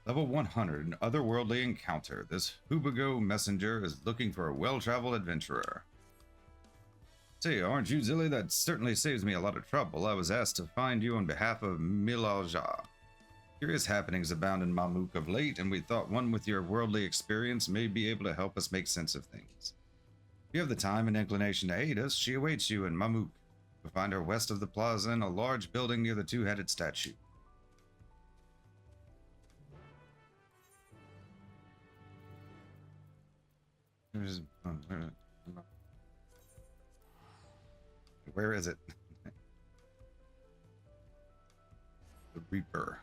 Level 100, an otherworldly encounter. This Hubago messenger is looking for a well-traveled adventurer. Say, aren't you Zilly? That certainly saves me a lot of trouble. I was asked to find you on behalf of Milalja. Curious happenings abound in Mamuk of late, and we thought one with your worldly experience may be able to help us make sense of things. If you have the time and inclination to aid us, she awaits you in Mamuk. You'll find her west of the plaza in a large building near the two-headed statue. Where is it? The Reaper.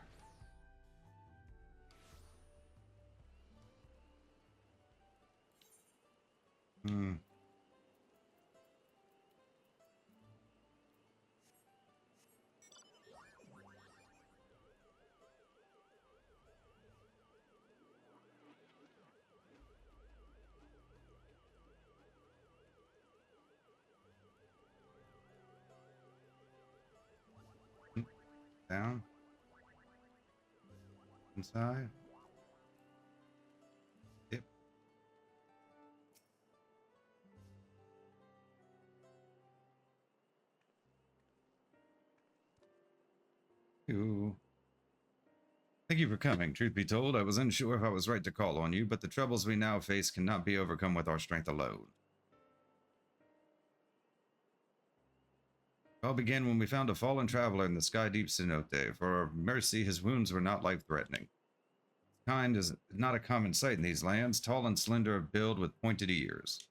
Down. Inside. Yep. Ooh. Thank you for coming. Truth be told, I was unsure if I was right to call on you, but the troubles we now face cannot be overcome with our strength alone. It all began when we found a fallen traveler in the sky deep cenote. For our mercy, his wounds were not life-threatening. Kind is not a common sight in these lands, tall and slender of build with pointed ears.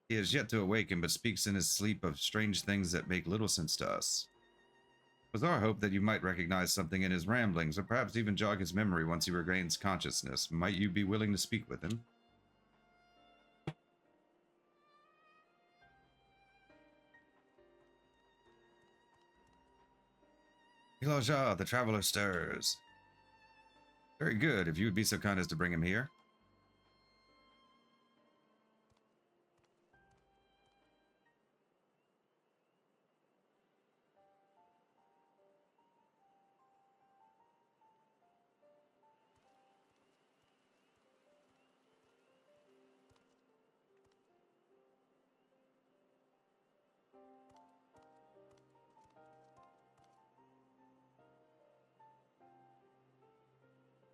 He has yet to awaken, but speaks in his sleep of strange things that make little sense to us. It was our hope that you might recognize something in his ramblings, or perhaps even jog his memory once he regains consciousness. Might you be willing to speak with him? Elijah, the traveler stirs. Very good, if you would be so kind as to bring him here.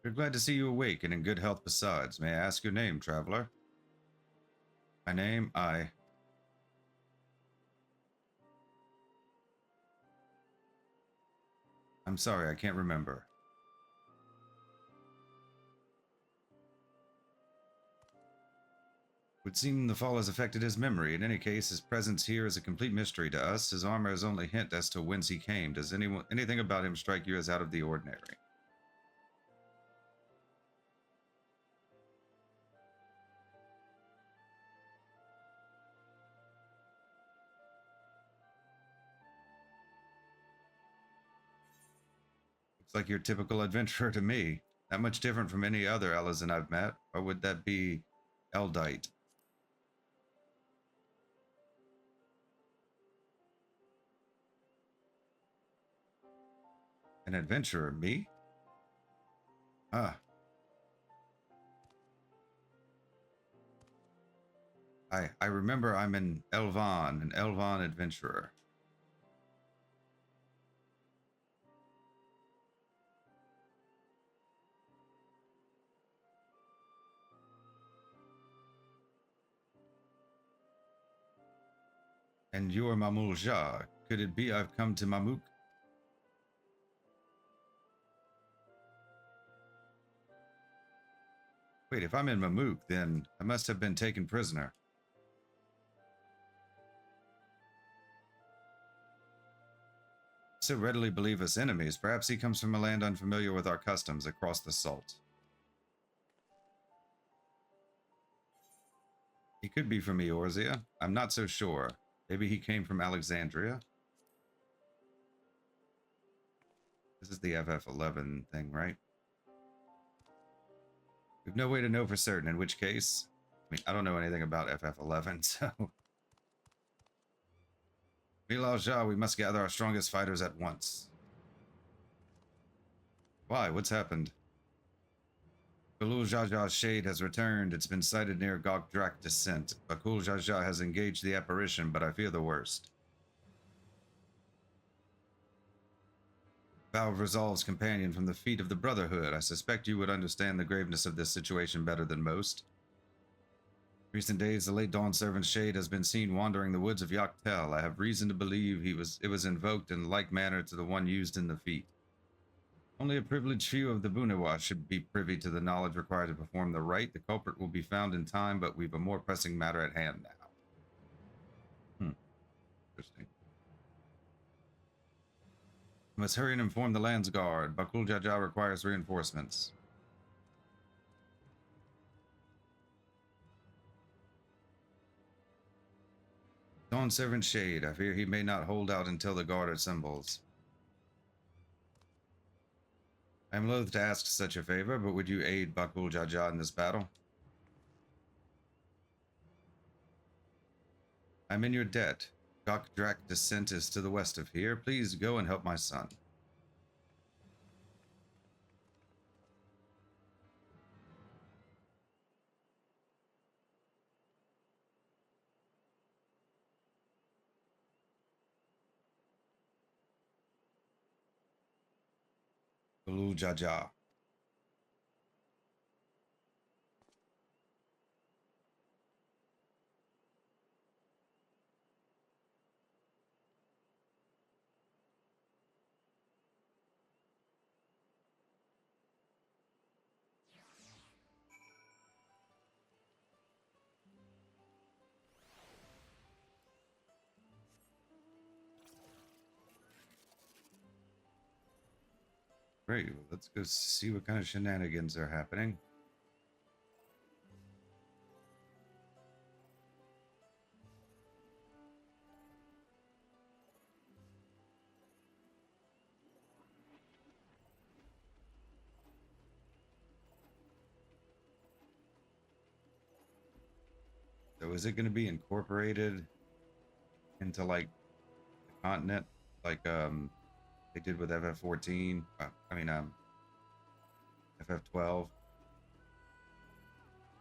We're glad to see you awake and in good health besides. May I ask your name, traveler? My name, I'm sorry, I can't remember. It would seem the fall has affected his memory. In any case, his presence here is a complete mystery to us. His armor is only a hint as to whence he came. Does anything about him strike you as out of the ordinary? Looks like your typical adventurer to me. Not much different from any other Alazan I've met. Or would that be Eldite? An adventurer, me? Ah. I remember I'm an Elvan adventurer. And you're Mamul Jah. Could it be I've come to Mamuk? Wait, if I'm in Mamuk, then I must have been taken prisoner. So readily believe us enemies. Perhaps he comes from a land unfamiliar with our customs across the salt. He could be from Eorzea. I'm not so sure. Maybe he came from Alexandria. This is the FF11 thing, right? We've no way to know for certain, in which case, I don't know anything about FF11, so... Milal Jah, we must gather our strongest fighters at once. Why? What's happened? Balul Jaja's shade has returned. It's been sighted near Gokdrak Descent. Bakul Jaja has engaged the apparition, but I fear the worst. Valve resolves companion from the feet of the Brotherhood. I suspect you would understand the graveness of this situation better than most. Recent days, the late Dawn Servant Shade has been seen wandering the woods of Yaktel. I have reason to believe it was invoked in like manner to the one used in the feat. Only a privileged few of the Bunewa should be privy to the knowledge required to perform the rite. The culprit will be found in time, but we've a more pressing matter at hand now. Interesting. I must hurry and inform the Lands Guard. Bakul Jaja requires reinforcements. Dawn Servant Shade. I fear he may not hold out until the guard assembles. I am loath to ask such a favor, but would you aid Bakul Jaja in this battle? I'm in your debt. Gokdrak Descent is to the west of here. Please go and help my son. Bakul Jaja. Great, well, let's go see what kind of shenanigans are happening. So is it going to be incorporated into like the continent, like they did with FF14? FF12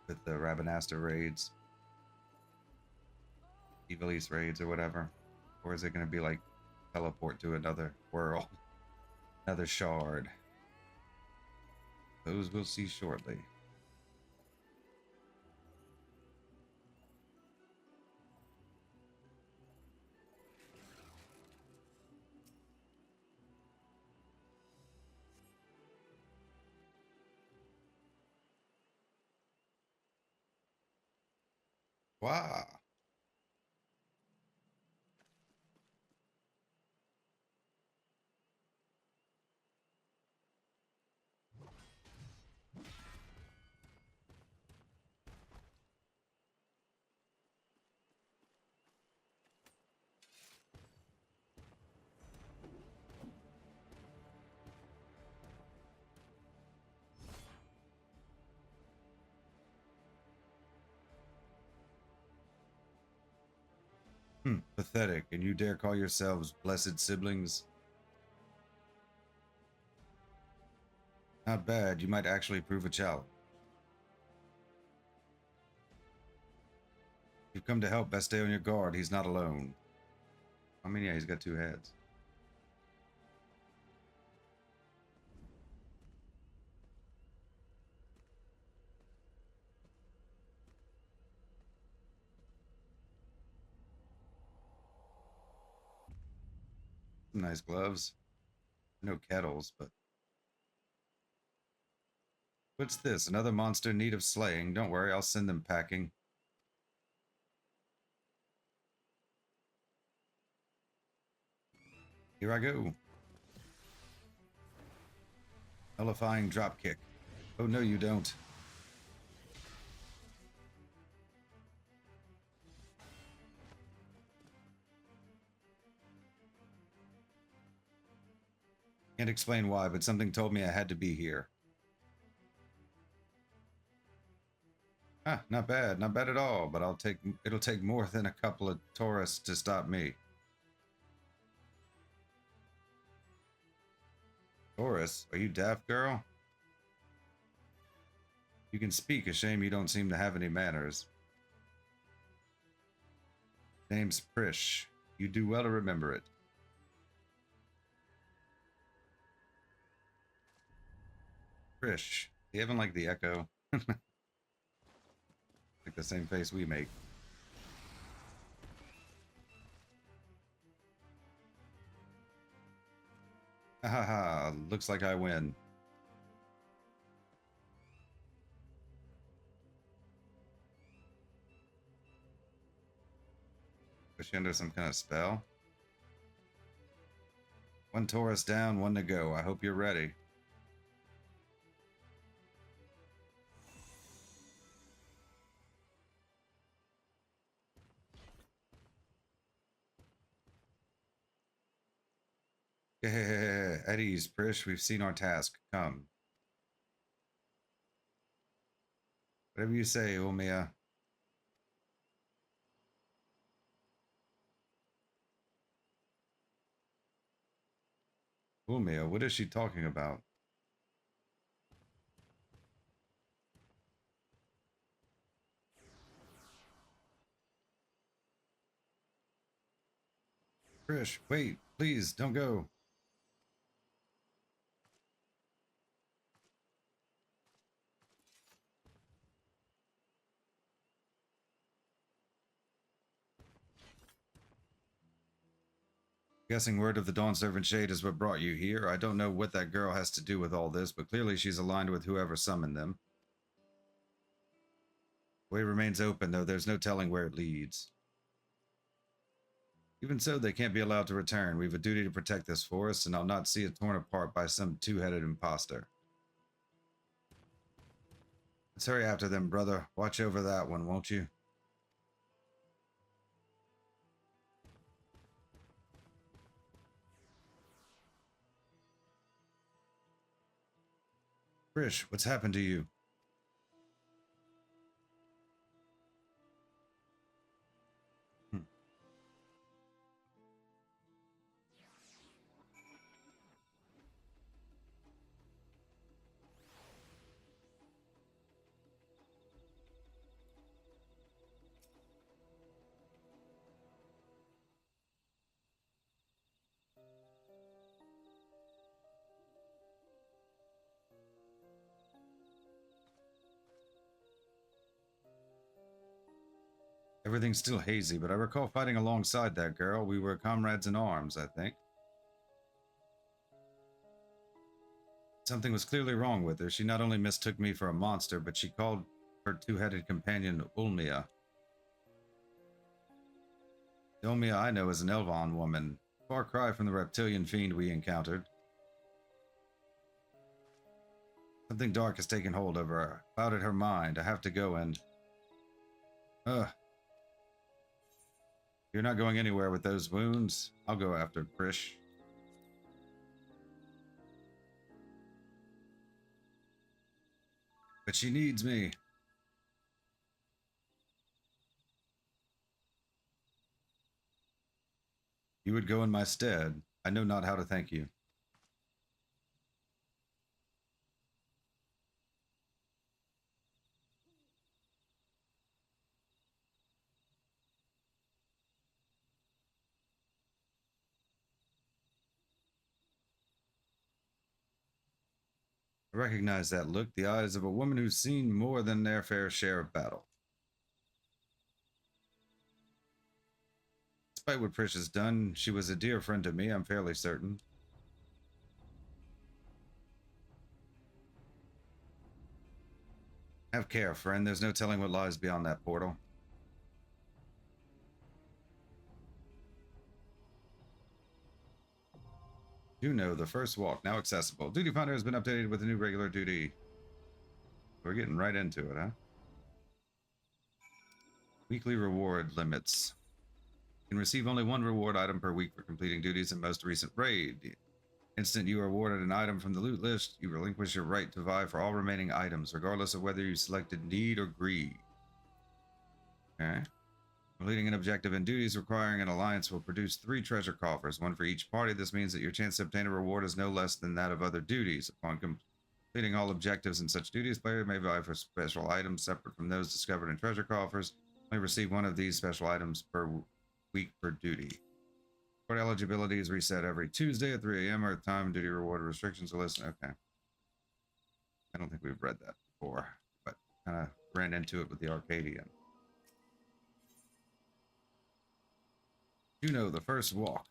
with the Rabanasta raids, Evil East raids, or whatever, or is it going to be like teleport to another world, another shard? Those we'll see shortly. Wow. Pathetic, and you dare call yourselves blessed siblings? Not bad, you might actually prove a challenge. If you've come to help, best stay on your guard. He's not alone. I mean, yeah, he's got two heads. Nice gloves. No kettles, but... What's this? Another monster in need of slaying? Don't worry, I'll send them packing. Here I go. Nullifying dropkick. Oh, no, you don't. Can't explain why, but something told me I had to be here. Ah, not bad. Not bad at all, but it'll take more than a couple of tourists to stop me. Taurus, are you deaf, girl? You can speak. A shame you don't seem to have any manners. Name's Prish. You do well to remember it. Prish. You haven't like the echo. Like the same face we make. Haha, looks like I win. Is she under some kind of spell? One Taurus down, one to go. I hope you're ready. At ease, Prish. We've seen our task. Come. Whatever you say, Ulmia. Ulmia, what is she talking about? Prish, wait, please, don't go. Guessing word of the Dawn Servant Shade is what brought you here. I don't know what that girl has to do with all this, but clearly she's aligned with whoever summoned them. The way remains open, though there's no telling where it leads. Even so, they can't be allowed to return. We have a duty to protect this forest, and I'll not see it torn apart by some two-headed imposter. Let's hurry after them, brother. Watch over that one, won't you? Prish, what's happened to you? Everything's still hazy, but I recall fighting alongside that girl. We were comrades in arms, I think. Something was clearly wrong with her. She not only mistook me for a monster, but she called her two-headed companion Ulmia. The Ulmia I know is an Elvon woman. Far cry from the reptilian fiend we encountered. Something dark has taken hold of her, clouded her mind. I have to go and... You're not going anywhere with those wounds. I'll go after Prish. But she needs me. You would go in my stead. I know not how to thank you. I recognize that look, the eyes of a woman who's seen more than their fair share of battle. Despite what Prish has done, she was a dear friend to me, I'm fairly certain. Have care, friend. There's no telling what lies beyond that portal. Jeuno, the first walk, now accessible. Duty Finder has been updated with a new regular duty. We're getting right into it, huh? Weekly reward limits. You can receive only one reward item per week for completing duties in most recent raid. The instant you are awarded an item from the loot list, you relinquish your right to vie for all remaining items, regardless of whether you selected need or greed. Okay. Completing an objective and duties requiring an alliance will produce 3 treasure coffers, one for each party. This means that your chance to obtain a reward is no less than that of other duties. Upon Completing all objectives and such duties, player may vie for special items separate from those discovered in treasure coffers. May receive one of these special items per week per duty. Reward eligibility is reset every Tuesday at 3 a.m. Earth time. Duty reward restrictions are listed. Okay. I don't think we've read that before, but kind of ran into it with the Arcadian. Jeuno, the first walk.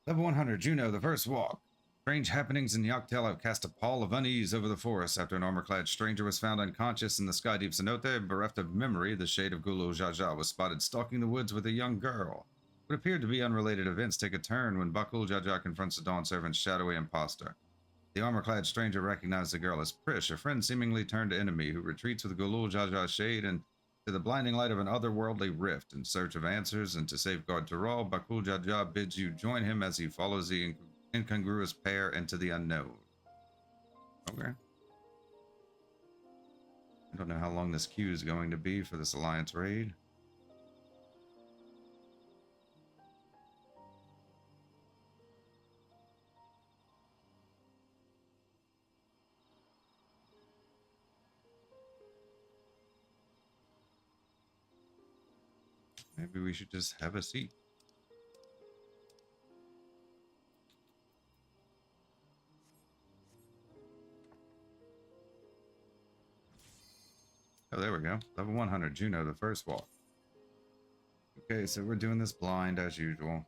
Level 100, Jeuno, the first walk. Strange happenings in Dawntrail have cast a pall of unease over the forest after an armor-clad stranger was found unconscious in the sky deep cenote. Bereft of memory, the shade of Gulu Jaja was spotted stalking the woods with a young girl. What appeared to be unrelated events take a turn when Bakul Jaja confronts the Dawn Servant's shadowy imposter. The armor-clad stranger recognized the girl as Prish, a friend seemingly turned enemy who retreats with Gulu Jaja's shade and to the blinding light of an otherworldly rift. In search of answers and to safeguard Taral, Bakul Jaja bids you join him as he follows the incongruous pair into the unknown. Okay. I don't know how long this queue is going to be for this Alliance raid. Maybe we should just have a seat. Oh, there we go. Level 100, Jeuno, the first walk. Okay, so we're doing this blind as usual.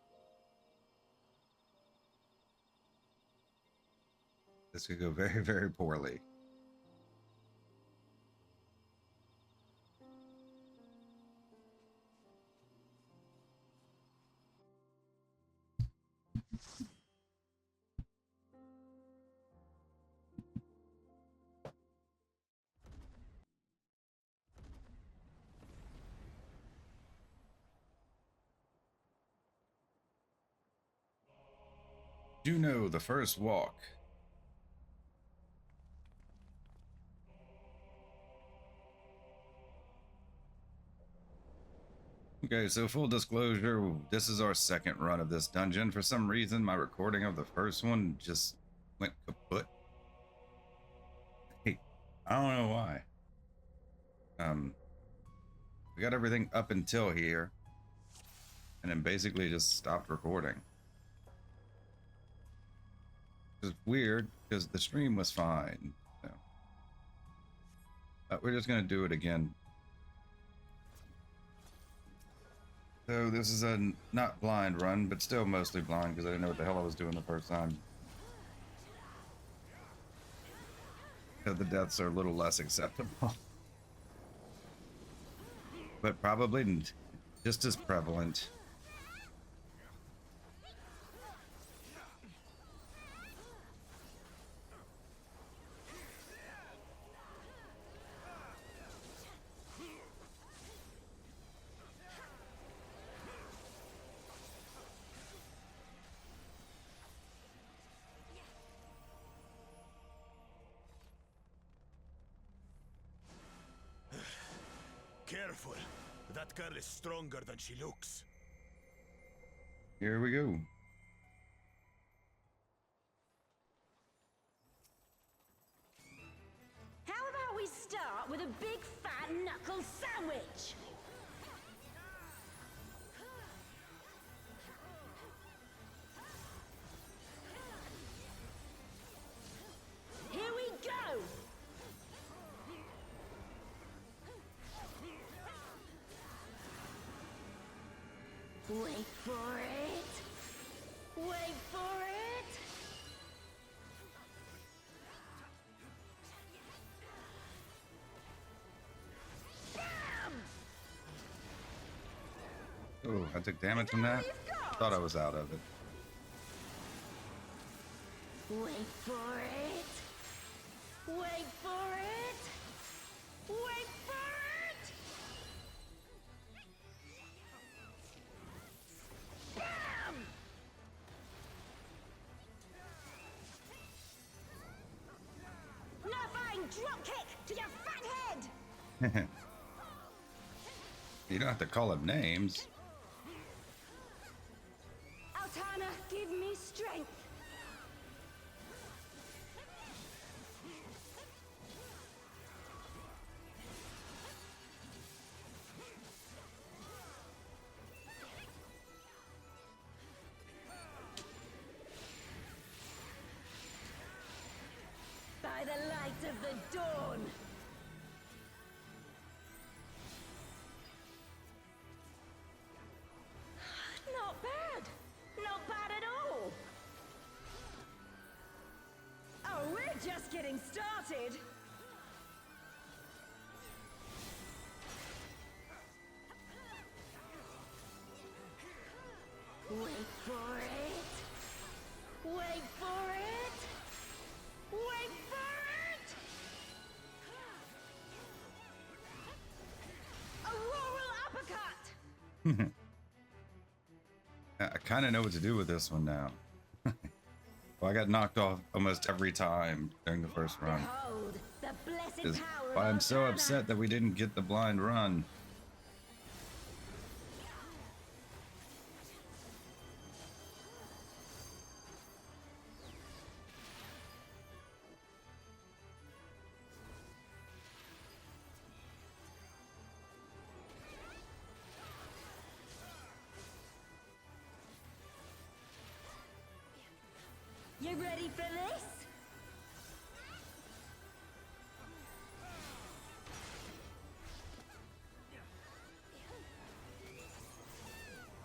This could go very, very poorly. Jeuno, the first walk. Okay, so full disclosure, this is our second run of this dungeon. For some reason, my recording of the first one just went kaput. Hey, I don't know why. We got everything up until here, and then basically just stopped recording. It's weird because the stream was fine. So. We're just gonna do it again. So this is a not blind run, but still mostly blind because I didn't know what the hell I was doing the first time. So the deaths are a little less acceptable, but probably just as prevalent. Careful. That girl is stronger than she looks. Here we go. How about we start with a big fat knuckle sandwich? Here we go! Wait for it! Wait for it! Oh, I took damage from that. Thought I was out of it. Wait for it! Wait for it! Wait for it! Bam! Nothing! Drop kick to your fat head! You don't have to call him names. Altana, give me strength! of the dawn. Not bad. Not bad at all. Oh, we're just getting started. Wait for it. Wait for it. Wait for it. Auroral uppercut. I kind of know what to do with this one now. Well, I got knocked off almost every time during the first run. Behold, the blessed Is power of why I'm so Arcana. upset that we didn't get the blind run. You ready for this?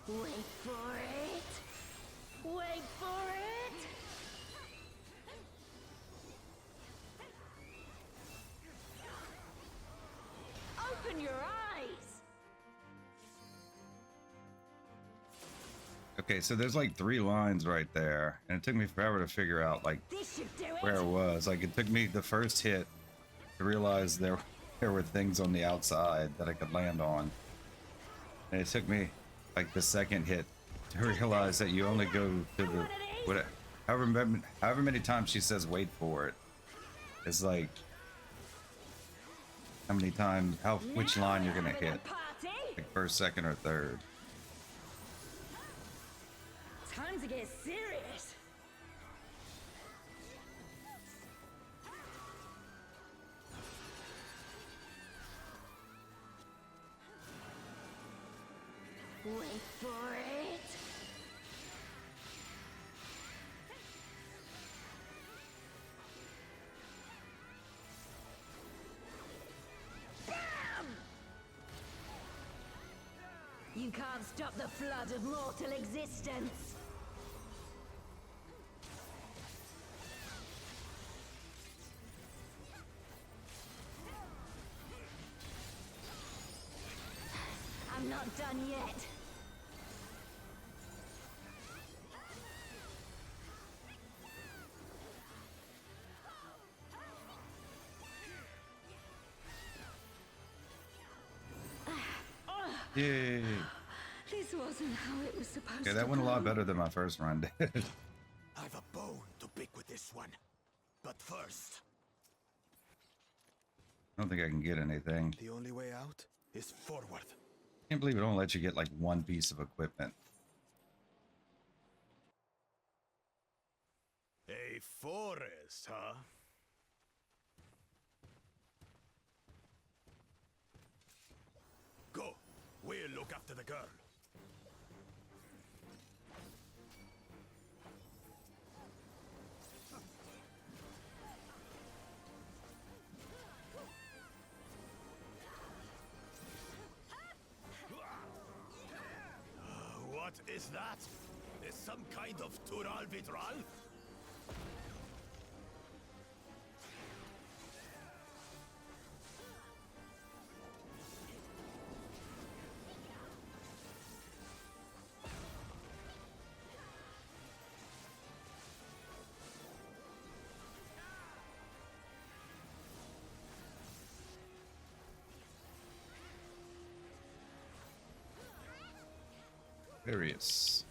Wait for it. Wait for it. Open your eyes. Okay, so there's like 3 lines right there, and it took me forever to figure out like This should do it. where it was. Like it took me the first hit to realize there were things on the outside that I could land on, and it took me like the second hit to realize that you only go to the however many times she says wait for it. It's like how many times which Now line we're you're gonna having a hit, party. like first, second, or third. Time to get serious. Wait for it. Bam! You can't stop the flood of mortal existence. I'm not done yet. Yay! This wasn't how it was supposed to Okay, that went a lot go. better than my first run did. I've a bone to pick with this one. But first, I don't think I can get anything. the only way out is forward. Can't believe it don't let you get like one piece of equipment. A forest, huh? Go. We'll look after the girl. What is that? Is some kind of Tural Vidral? Various.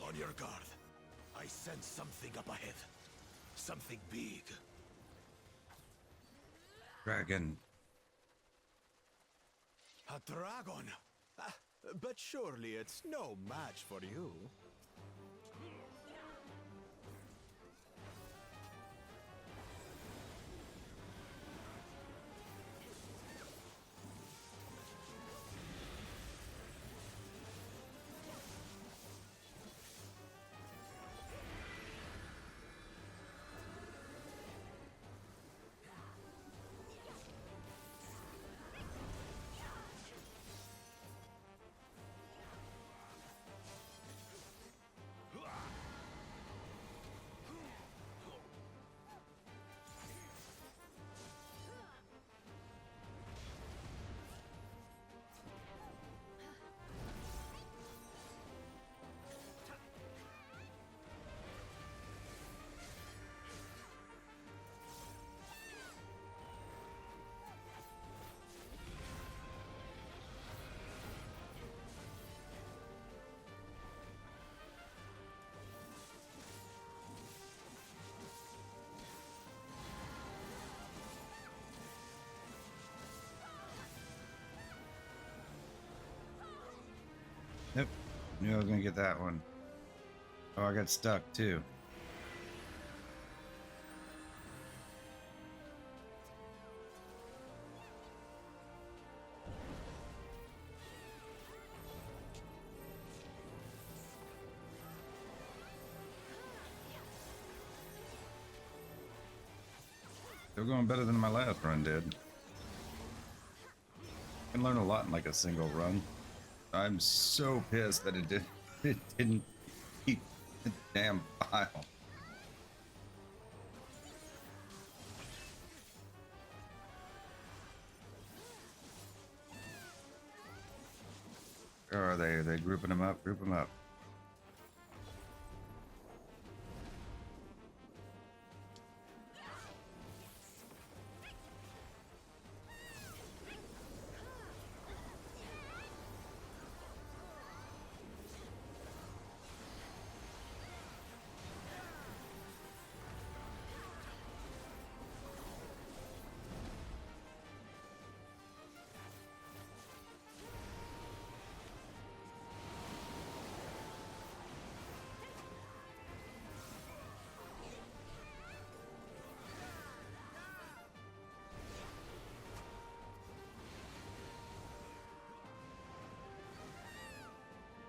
On your guard. I sense something up ahead. Something big. Dragon. A dragon? Ah, but surely it's no match for you. Knew I was gonna get that one. Oh, I got stuck too. Still going better than my last run did. Can learn a lot in like a single run. I'm so pissed that it didn't keep the damn file. Where are they? Are they grouping them up? Group them up.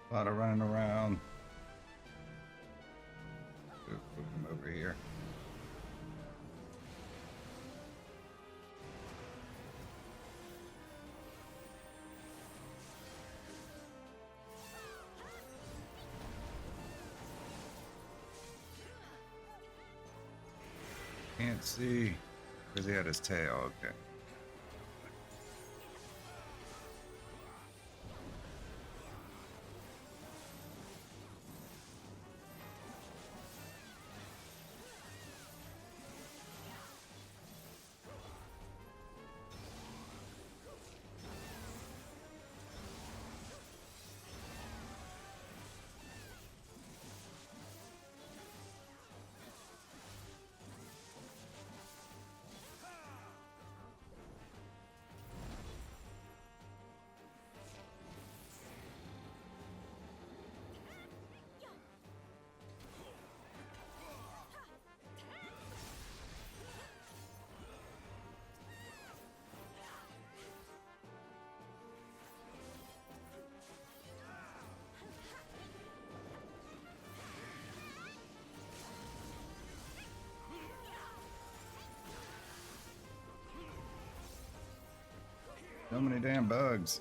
A lot of running around. Move them over here. Can't see. Where's he at his tail? Okay. So many damn bugs.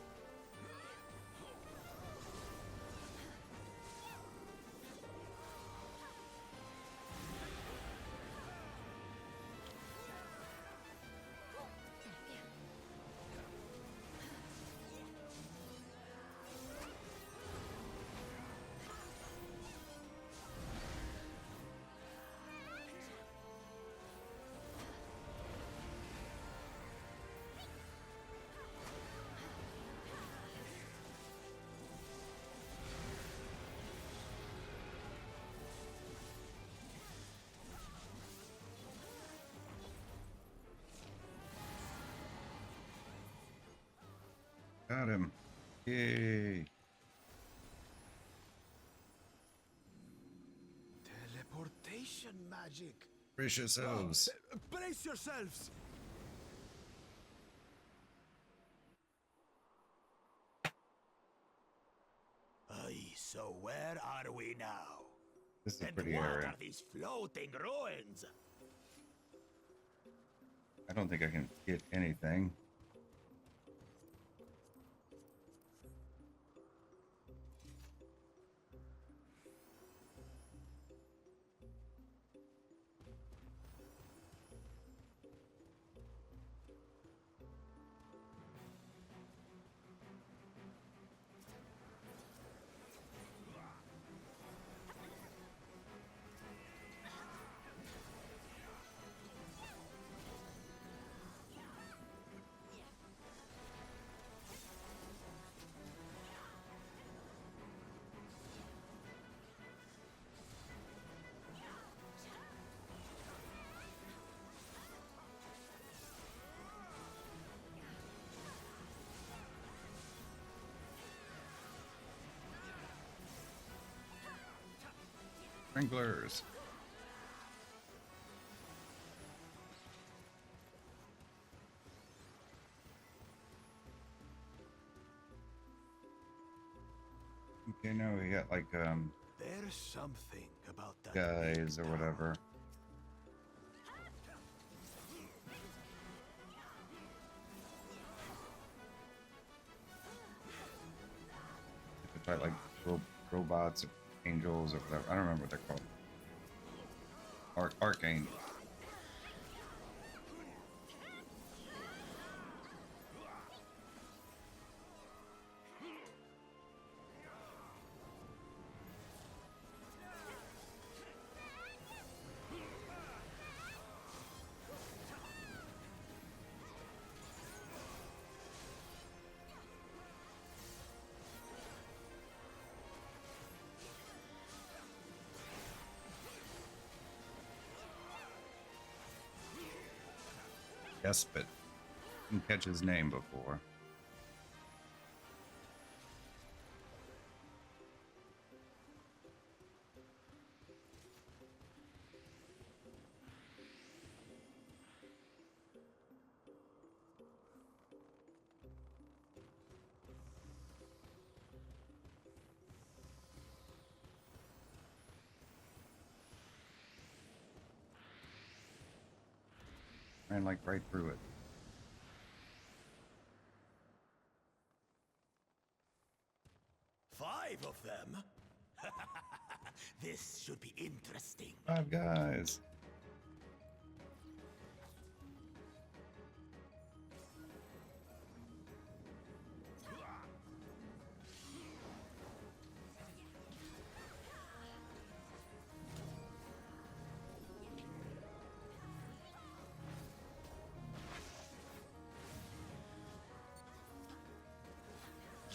Got him. Yay. Teleportation magic. Brace yourselves. Brace yourselves. Aye, so where are we now? This is a And pretty what area. are these floating ruins? I don't think I can get anything. Sprinklers. Okay, no, we got like There's something about that guys big or tower. whatever. To fight like robots or angels or whatever. I don't remember what they're called. Arcane. Despot. Didn't catch his name before. Ran like right through it. Five of them? This should be interesting. 5 guys.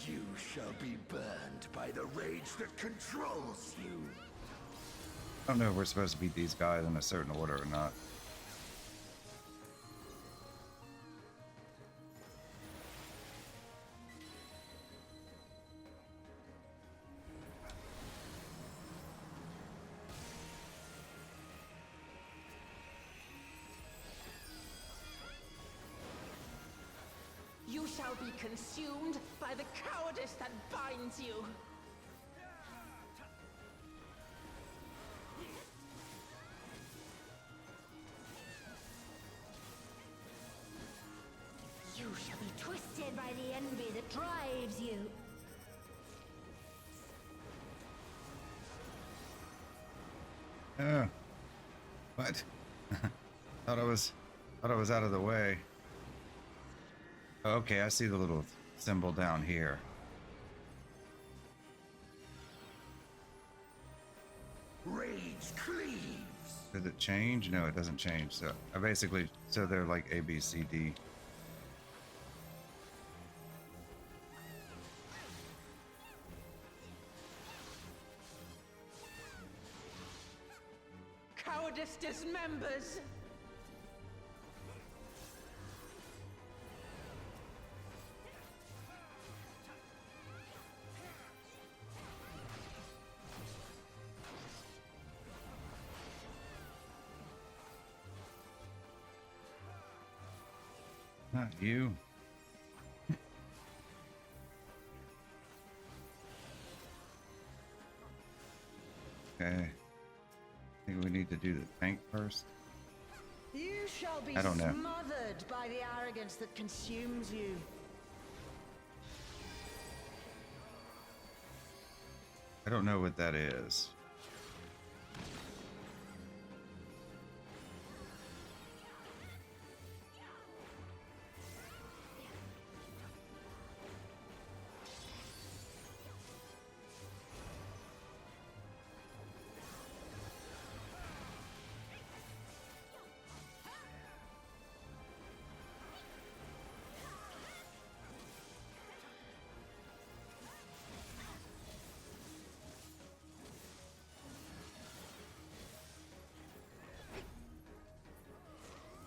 You shall be burned by the rage that controls you. I don't know if we're supposed to beat these guys in a certain order or not. You shall be consumed by the cowardice that binds you. You shall be twisted by the envy that drives you. What? thought I was out of the way. Oh, okay, I see the little symbol down here. Rage cleaves. Does it change? No, it doesn't change. So I basically, so they're like A, B, C, D. Cowardice dismembers. Not you. Okay. I think we need to do the tank first. You shall be I don't know. smothered by the arrogance that consumes you. I don't know what that is.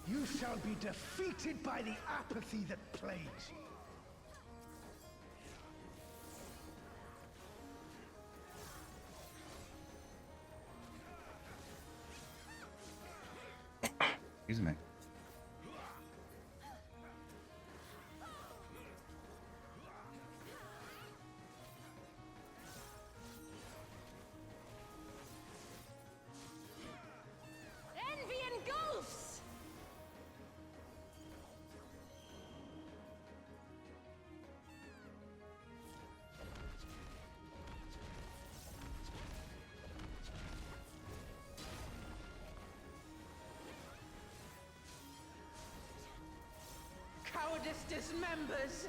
You shall be defeated by the apathy that plagues you. Excuse me. Envy engulfs! Cowardice dismembers!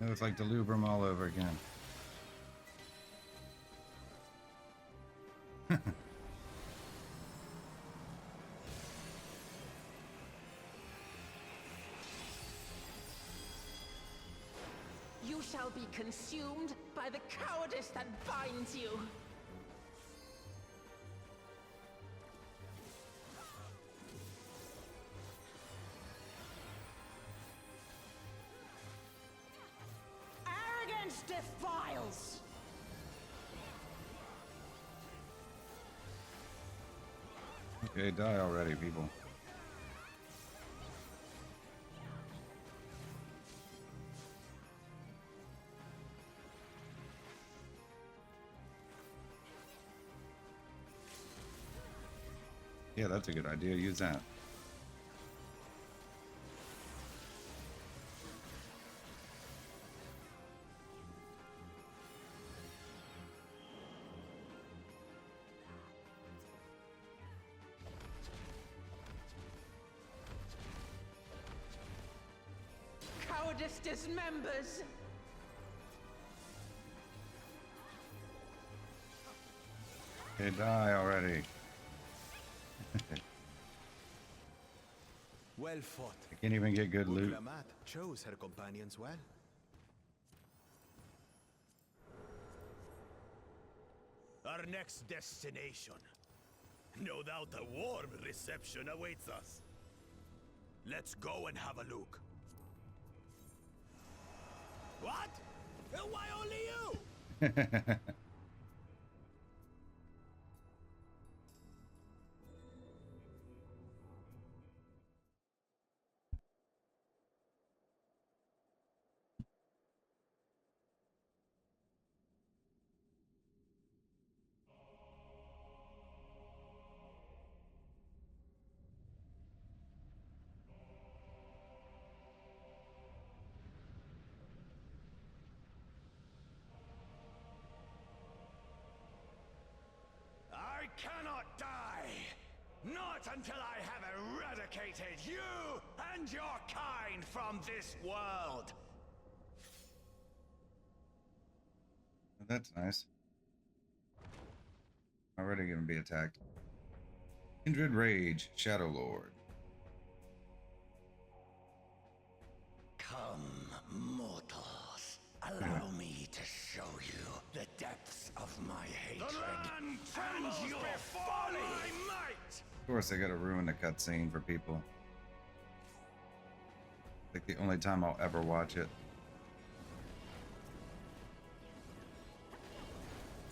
It looks like Delubrum all over again. You shall be consumed by the cowardice that binds you. Arrogance defiles. Okay, die already, people. Yeah, that's a good idea. Use that. Cowardice dismembers. Okay, die already. Well fought. I can't even get good loot. Ulamat chose her companions well. Our next destination. No doubt a warm reception awaits us. Let's go and have a look. What? Why only you? I cannot die! Not until I have eradicated you and your kind from this world! That's nice. Already gonna be attacked. Kindred Rage, Shadow Lord. Come, mortals. Allow me to show you the depths of my hatred. The land trembles before my might! Of course, I gotta ruin the cutscene for people. Like the only time I'll ever watch it.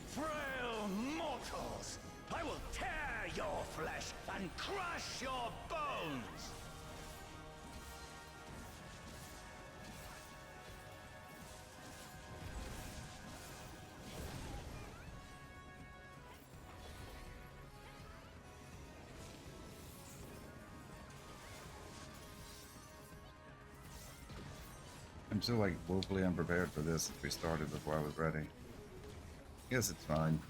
Frail mortals! I will tear your flesh and crush your bones! I'm still like woefully unprepared for this if we started before I was ready. Guess it's fine.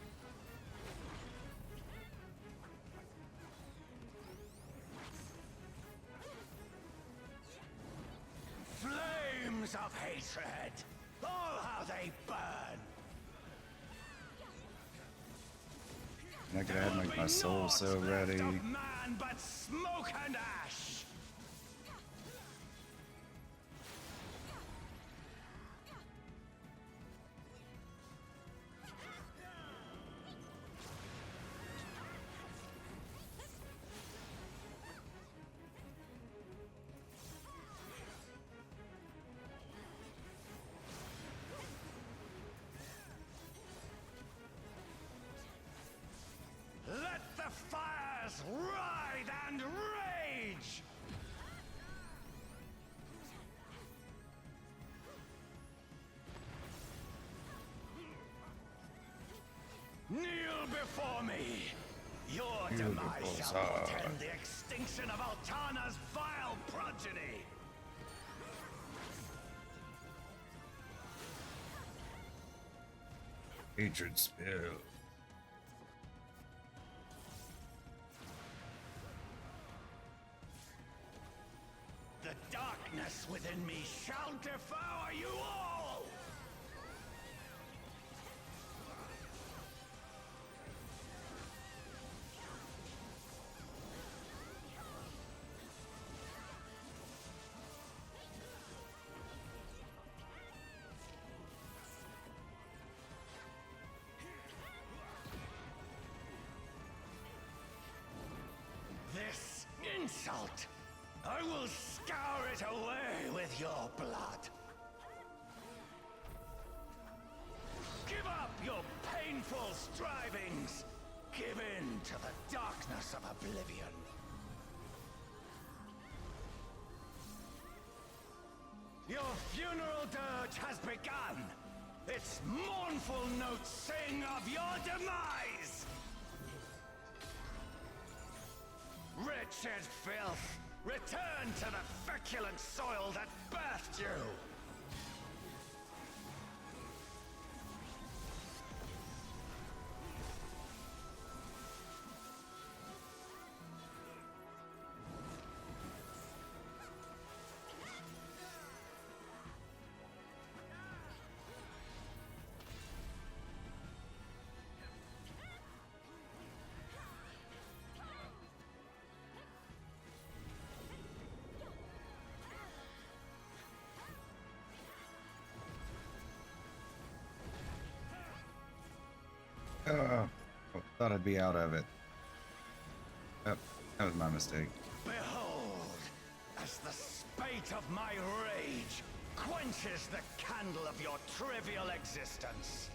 Flames of hatred! Oh, how they burn! And I could have make my soul so ready. Of man but smoke and ash! before me! Your Beautiful demise shall sword. portend the extinction of Altana's vile progeny! Hatred spell. The darkness within me shall devour you all! This insult! I will scour it away with your blood! Give up your painful strivings! Give in to the darkness of oblivion! Your funeral dirge has begun! Its mournful notes sing of your demise! Wretched filth! Return to the feculent soil that birthed you! Thought I'd be out of it. Oh, that was my mistake. Behold, as the spate of my rage quenches the candle of your trivial existence.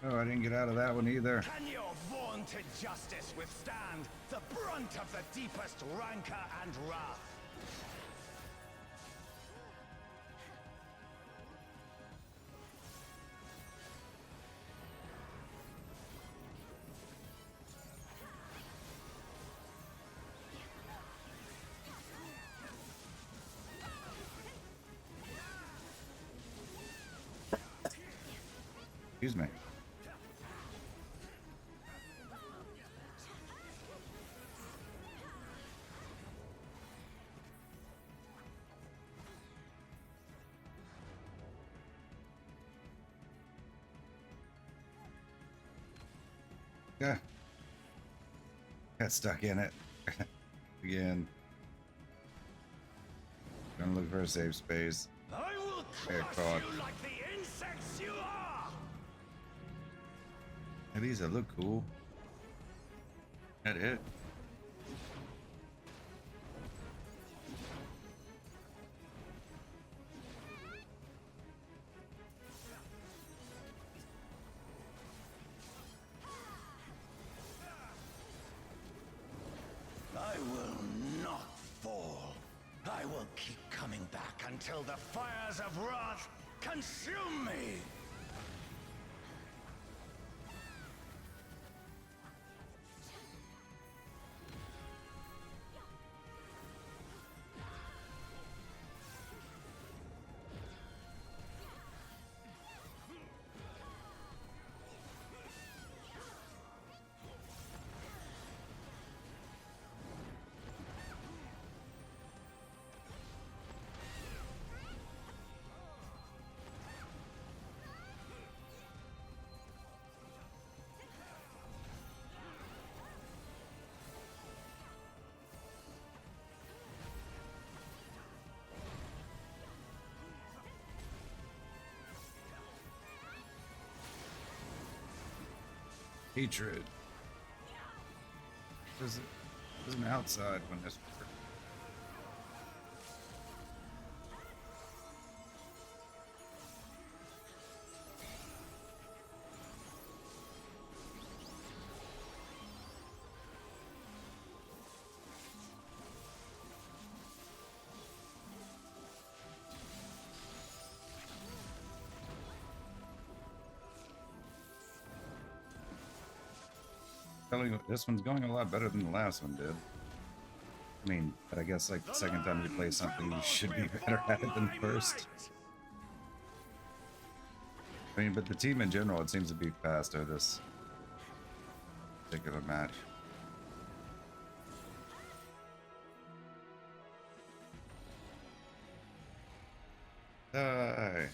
Oh, I didn't get out of that one either. Can your vaunted justice withstand the brunt of the deepest rancor and wrath? Excuse me. Yeah. Got stuck in it. Again. Gonna look for a safe space. I will Get crush caught. you like the insects you are! Hey, these that look cool. That it. I will not fall. I will keep coming back until the fires of wrath consume me! Hatred. There's an outside when this works. This one's going a lot better than the last one did. I mean, but I guess like the second time you play something, you should be better at it than the first. I mean, but the team in general, it seems to be faster this particular match. Die.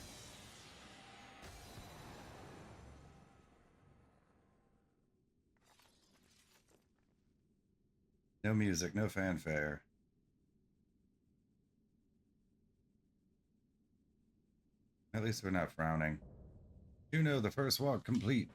No music, no fanfare. At least we're not frowning. Jeuno, the first walk complete.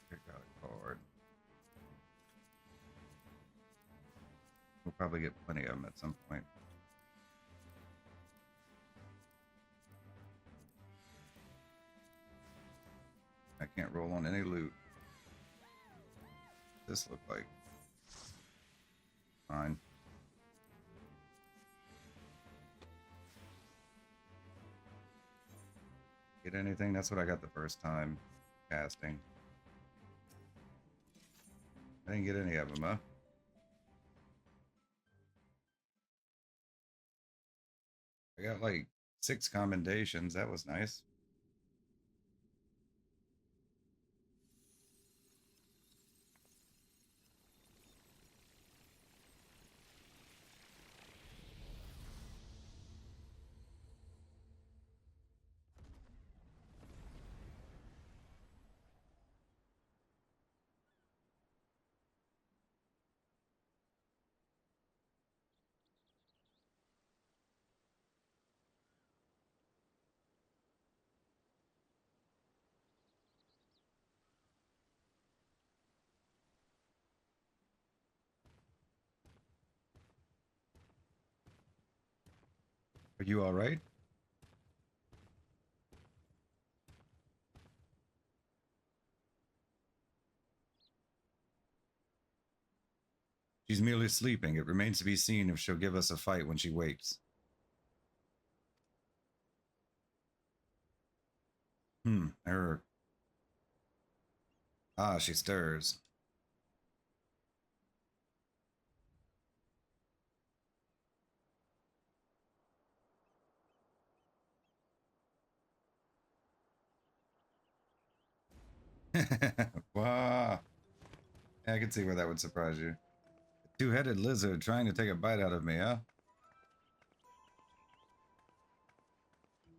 Pick out a card. We'll probably get plenty of them at some point. I can't roll on any loot. This look like fine. Get anything? That's what I got the first time casting. I didn't get any of them, huh? I got like 6 commendations. That was nice. Are you all right? She's merely sleeping. It remains to be seen if she'll give us a fight when she wakes. Error. Ah, she stirs. Wow. Yeah, I can see where that would surprise you. A two-headed lizard trying to take a bite out of me, huh?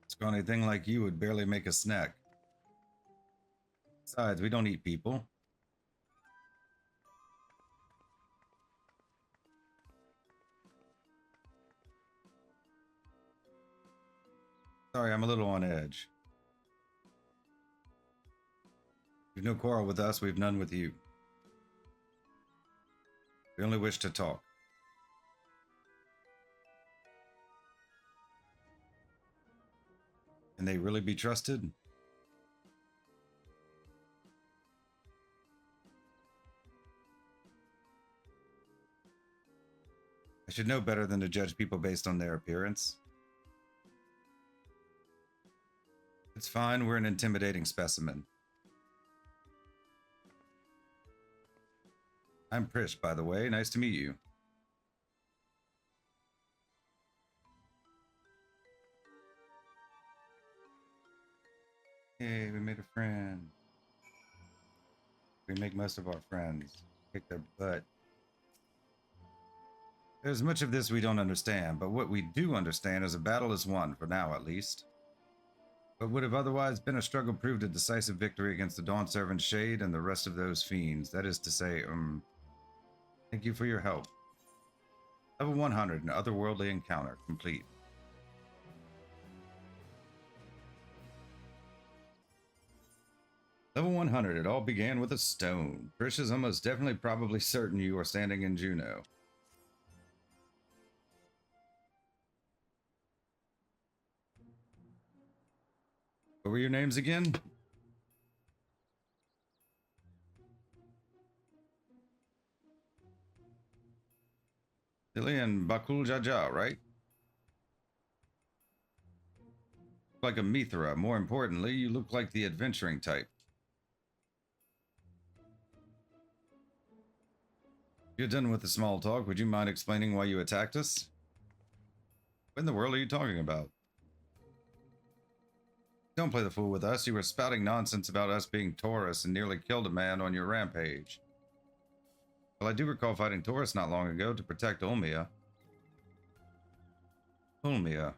Scrawny thing like you would barely make a snack. Besides, we don't eat people. Sorry, I'm a little on edge. You've no quarrel with us, we've none with you. We only wish to talk. Can they really be trusted? I should know better than to judge people based on their appearance. It's fine, we're an intimidating specimen. I'm Prish, by the way. Nice to meet you. Hey, we made a friend. We make most of our friends. Kick their butt. There's much of this we don't understand, but what we do understand is a battle is won, for now at least. What would have otherwise been a struggle proved a decisive victory against the Dawn Servant Shade and the rest of those fiends. That is to say, thank you for your help. Level 100, an otherworldly encounter, complete. Level 100, it all began with a stone. Trish is almost definitely probably certain you are standing in Jeuno. What were your names again? Lily and Bakul Jaja, right? Like a Mithra. More importantly, you look like the adventuring type. You're done with the small talk. Would you mind explaining why you attacked us? What in the world are you talking about? Don't play the fool with us. You were spouting nonsense about us being Taurus and nearly killed a man on your rampage. Well, I do recall fighting Taurus not long ago to protect Olmia. Olmia.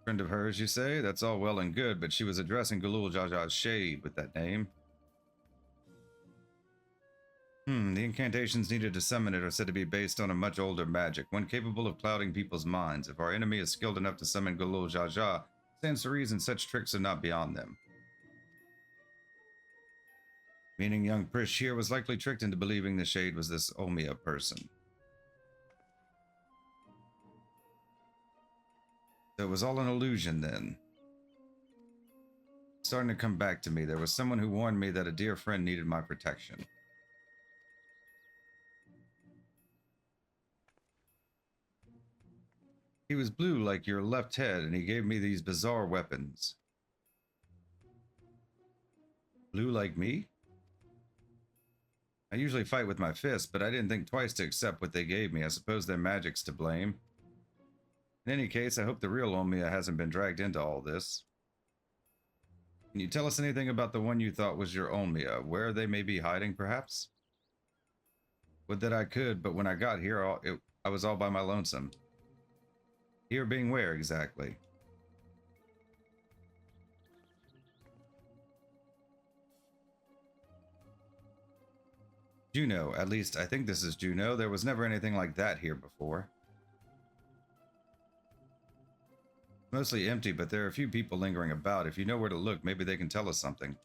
Friend of hers, you say? That's all well and good, but she was addressing Galul Jaja's shade with that name. The incantations needed to summon it are said to be based on a much older magic, one capable of clouding people's minds. If our enemy is skilled enough to summon Galul Jaja, stands to reason such tricks are not beyond them. Meaning young Prish here was likely tricked into believing the shade was this Olmia person. So it was all an illusion then. It's starting to come back to me. There was someone who warned me that a dear friend needed my protection. He was blue like your left head, and he gave me these bizarre weapons. Blue like me? I usually fight with my fists, but I didn't think twice to accept what they gave me. I suppose their magic's to blame. In any case, I hope the real Olmia hasn't been dragged into all this. Can you tell us anything about the one you thought was your Olmia? Where they may be hiding, perhaps? Would that I could, but when I got here, I was all by my lonesome. Here being where exactly? Jeuno. At least I think this is Jeuno. There was never anything like that here before. Mostly empty, but there are a few people lingering about. If you know where to look, maybe they can tell us something.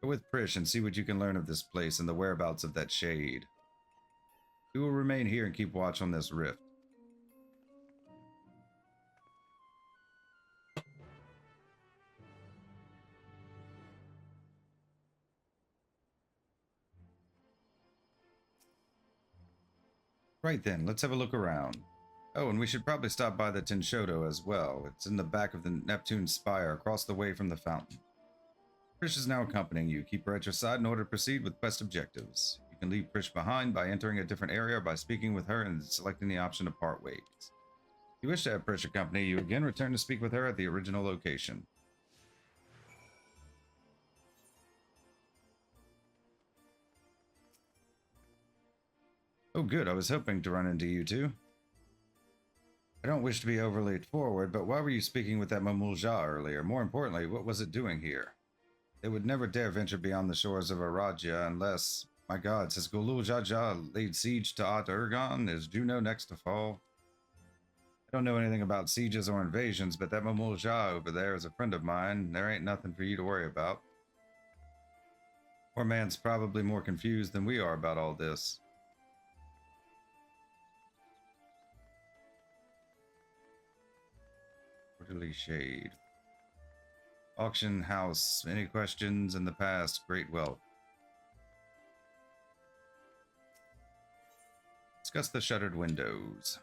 Go with Prish and see what you can learn of this place and the whereabouts of that shade. We will remain here and keep watch on this rift. Right then, let's have a look around. Oh, and we should probably stop by the Tenshodo as well. It's in the back of the Neptune Spire, across the way from the fountain. Prish is now accompanying you. Keep her at your side in order to proceed with quest objectives. You can leave Prish behind by entering a different area or by speaking with her and selecting the option to part ways. If you wish to have Prish accompany you again, return to speak with her at the original location. Oh good, I was hoping to run into you two. I don't wish to be overly forward, but why were you speaking with that Mamulja earlier? More importantly, what was it doing here? They would never dare venture beyond the shores of Aradia unless... My gods, has Galul Jaja laid siege to At Urgon? Is Jeuno next to fall? I don't know anything about sieges or invasions, but that Mamulja over there is a friend of mine. There ain't nothing for you to worry about. Poor man's probably more confused than we are about all this. Quarterly Shade. Auction house. Any questions in the past? Great wealth. Discuss the shuttered windows.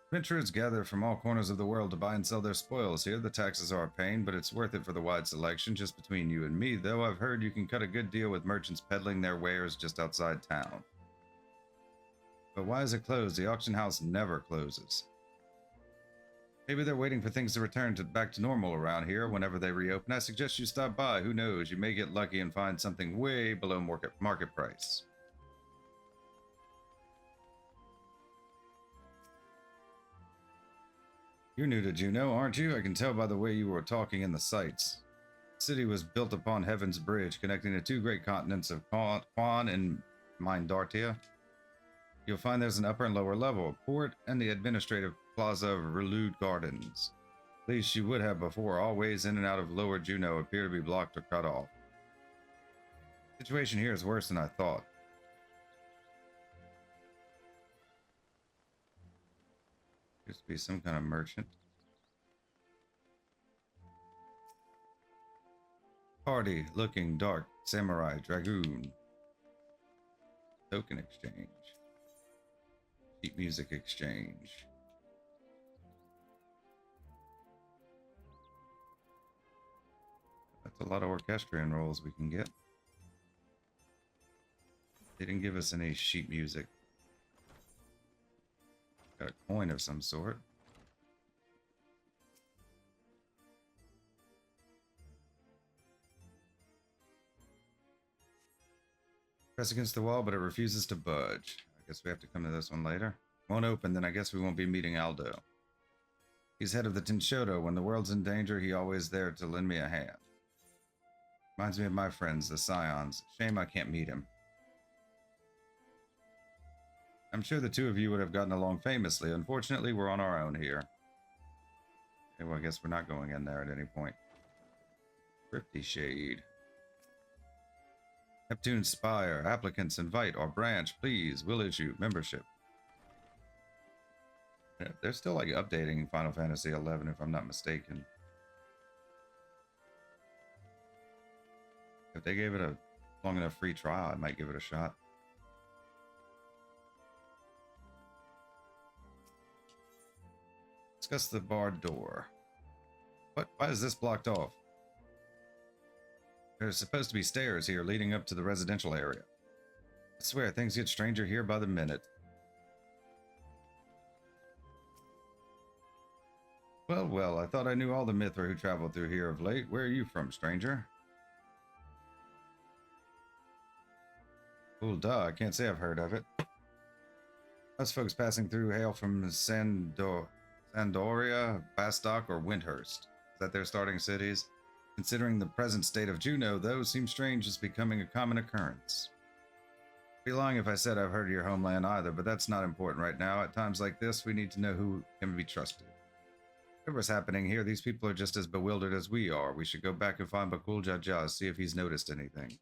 Adventurers gather from all corners of the world to buy and sell their spoils here. The taxes are a pain, but it's worth it for the wide selection. Just between you and me, though, I've heard you can cut a good deal with merchants peddling their wares just outside town. But why is it closed? The auction house never closes. Maybe they're waiting for things to return back to normal around here whenever they reopen. I suggest you stop by. Who knows? You may get lucky and find something way below market price. You're new to Jeuno, aren't you? I can tell by the way you were talking in the sights. The city was built upon Heaven's Bridge, connecting the two great continents of Quan and Dawntrail. You'll find there's an upper and lower level, a port, and the administrative plaza of Relude Gardens. At least you would have before. All ways in and out of Lower Jeuno appear to be blocked or cut off. The situation here is worse than I thought. Used to be some kind of merchant. Party, looking dark, samurai, dragoon. Token exchange. Sheet music exchange. That's a lot of orchestrion rolls we can get. They didn't give us any sheet music. Got a coin of some sort. Press against the wall, but it refuses to budge. I guess we have to come to this one later. Won't open, then I guess we won't be meeting Aldo. He's head of the Tinshoto. When the world's in danger, he always there to lend me a hand. Reminds me of my friends, the Scions. Shame I can't meet him. I'm sure the two of you would have gotten along famously. Unfortunately, we're on our own here. Okay, well, I guess we're not going in there at any point. Thrifty Shade. Neptune Spire. Applicants invite or branch, please. Will issue membership. Yeah, they're still like updating Final Fantasy XI, if I'm not mistaken. If they gave it a long enough free trial, I might give it a shot. Discuss the barred door. What? Why is this blocked off? There's supposed to be stairs here leading up to the residential area. I swear, things get stranger here by the minute. Well, well, I thought I knew all the Mithra who traveled through here of late. Where are you from, stranger? Well, duh, I can't say I've heard of it. Us folks passing through hail from Sandoria, Bastock, or Windhurst. Is that their starting cities? Considering the present state of Jeuno, those seem strange as becoming a common occurrence. I'd be lying if I said I've heard of your homeland either, but that's not important right now. At times like this, we need to know who can be trusted. Whatever's happening here, these people are just as bewildered as we are. We should go back and find Bakul Jaja, see if he's noticed anything.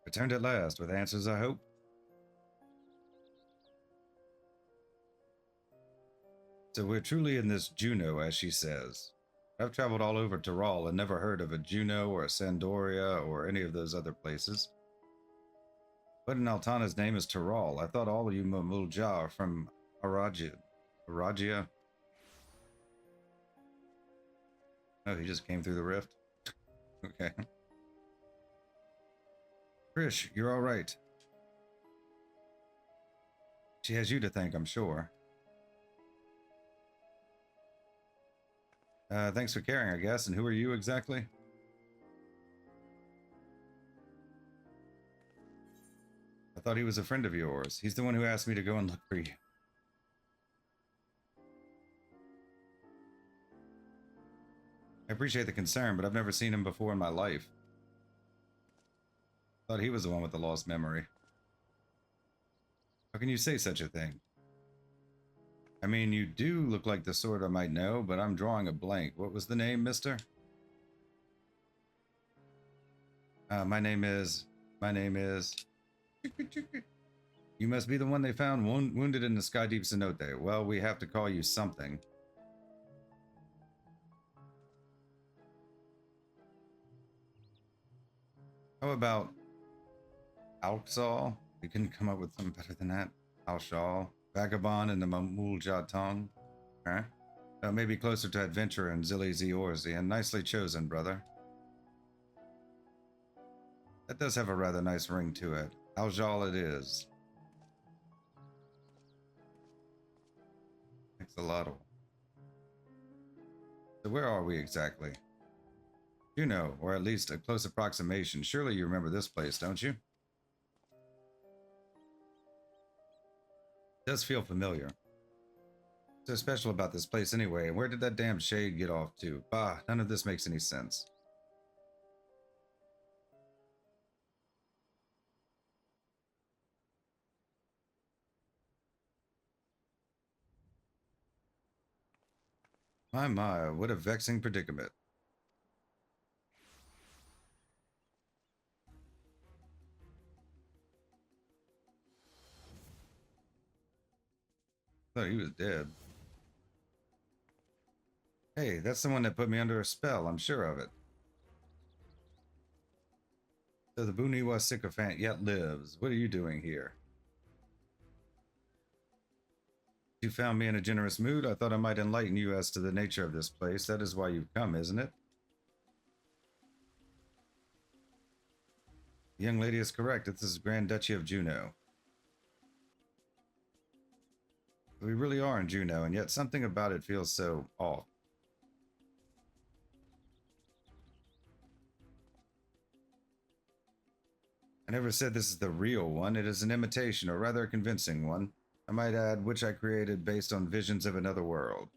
Returned at last, with answers, I hope. So we're truly in this Jeuno, as she says. I've traveled all over Tyrol and never heard of a Jeuno or a Sandoria or any of those other places. But in Altana's name is Tyrol. I thought all of you Mulja are from Aragia. Oh, he just came through the rift? Okay. Trish, you're all right. She has you to thank, I'm sure. Thanks for caring, I guess. And who are you exactly? I thought he was a friend of yours. He's the one who asked me to go and look for you. I appreciate the concern, but I've never seen him before in my life. Thought he was the one with the lost memory. How can you say such a thing? I mean, you do look like the sort I might know, but I'm drawing a blank. What was the name, mister? My name is... You must be the one they found wounded in the Skydeep Cenote. Well, we have to call you something. How about Alxal? You couldn't come up with something better than that. Alshal. Vagabond and the Mamul Jatong. Huh? Maybe closer to adventure and Zilly Ziorzi, and nicely chosen, brother. That does have a rather nice ring to it. Aljal it is. Axolotl. So where are we exactly? Jeuno, or at least a close approximation. Surely you remember this place, don't you? It does feel familiar. So special about this place anyway, and where did that damn shade get off to? Bah, none of this makes any sense. My, what a vexing predicament. Thought he was dead. Hey, that's the one that put me under a spell, I'm sure of it. So the Buniwa sycophant yet lives. What are you doing here? You found me in a generous mood. I thought I might enlighten you as to the nature of this place. That is why you've come, isn't it? The young lady is correct. This is Grand Duchy of Jeuno. We really are in Jeuno, and yet something about it feels so off. I never said this is the real one. It is an imitation, or rather a convincing one. I might add, which I created based on visions of another world.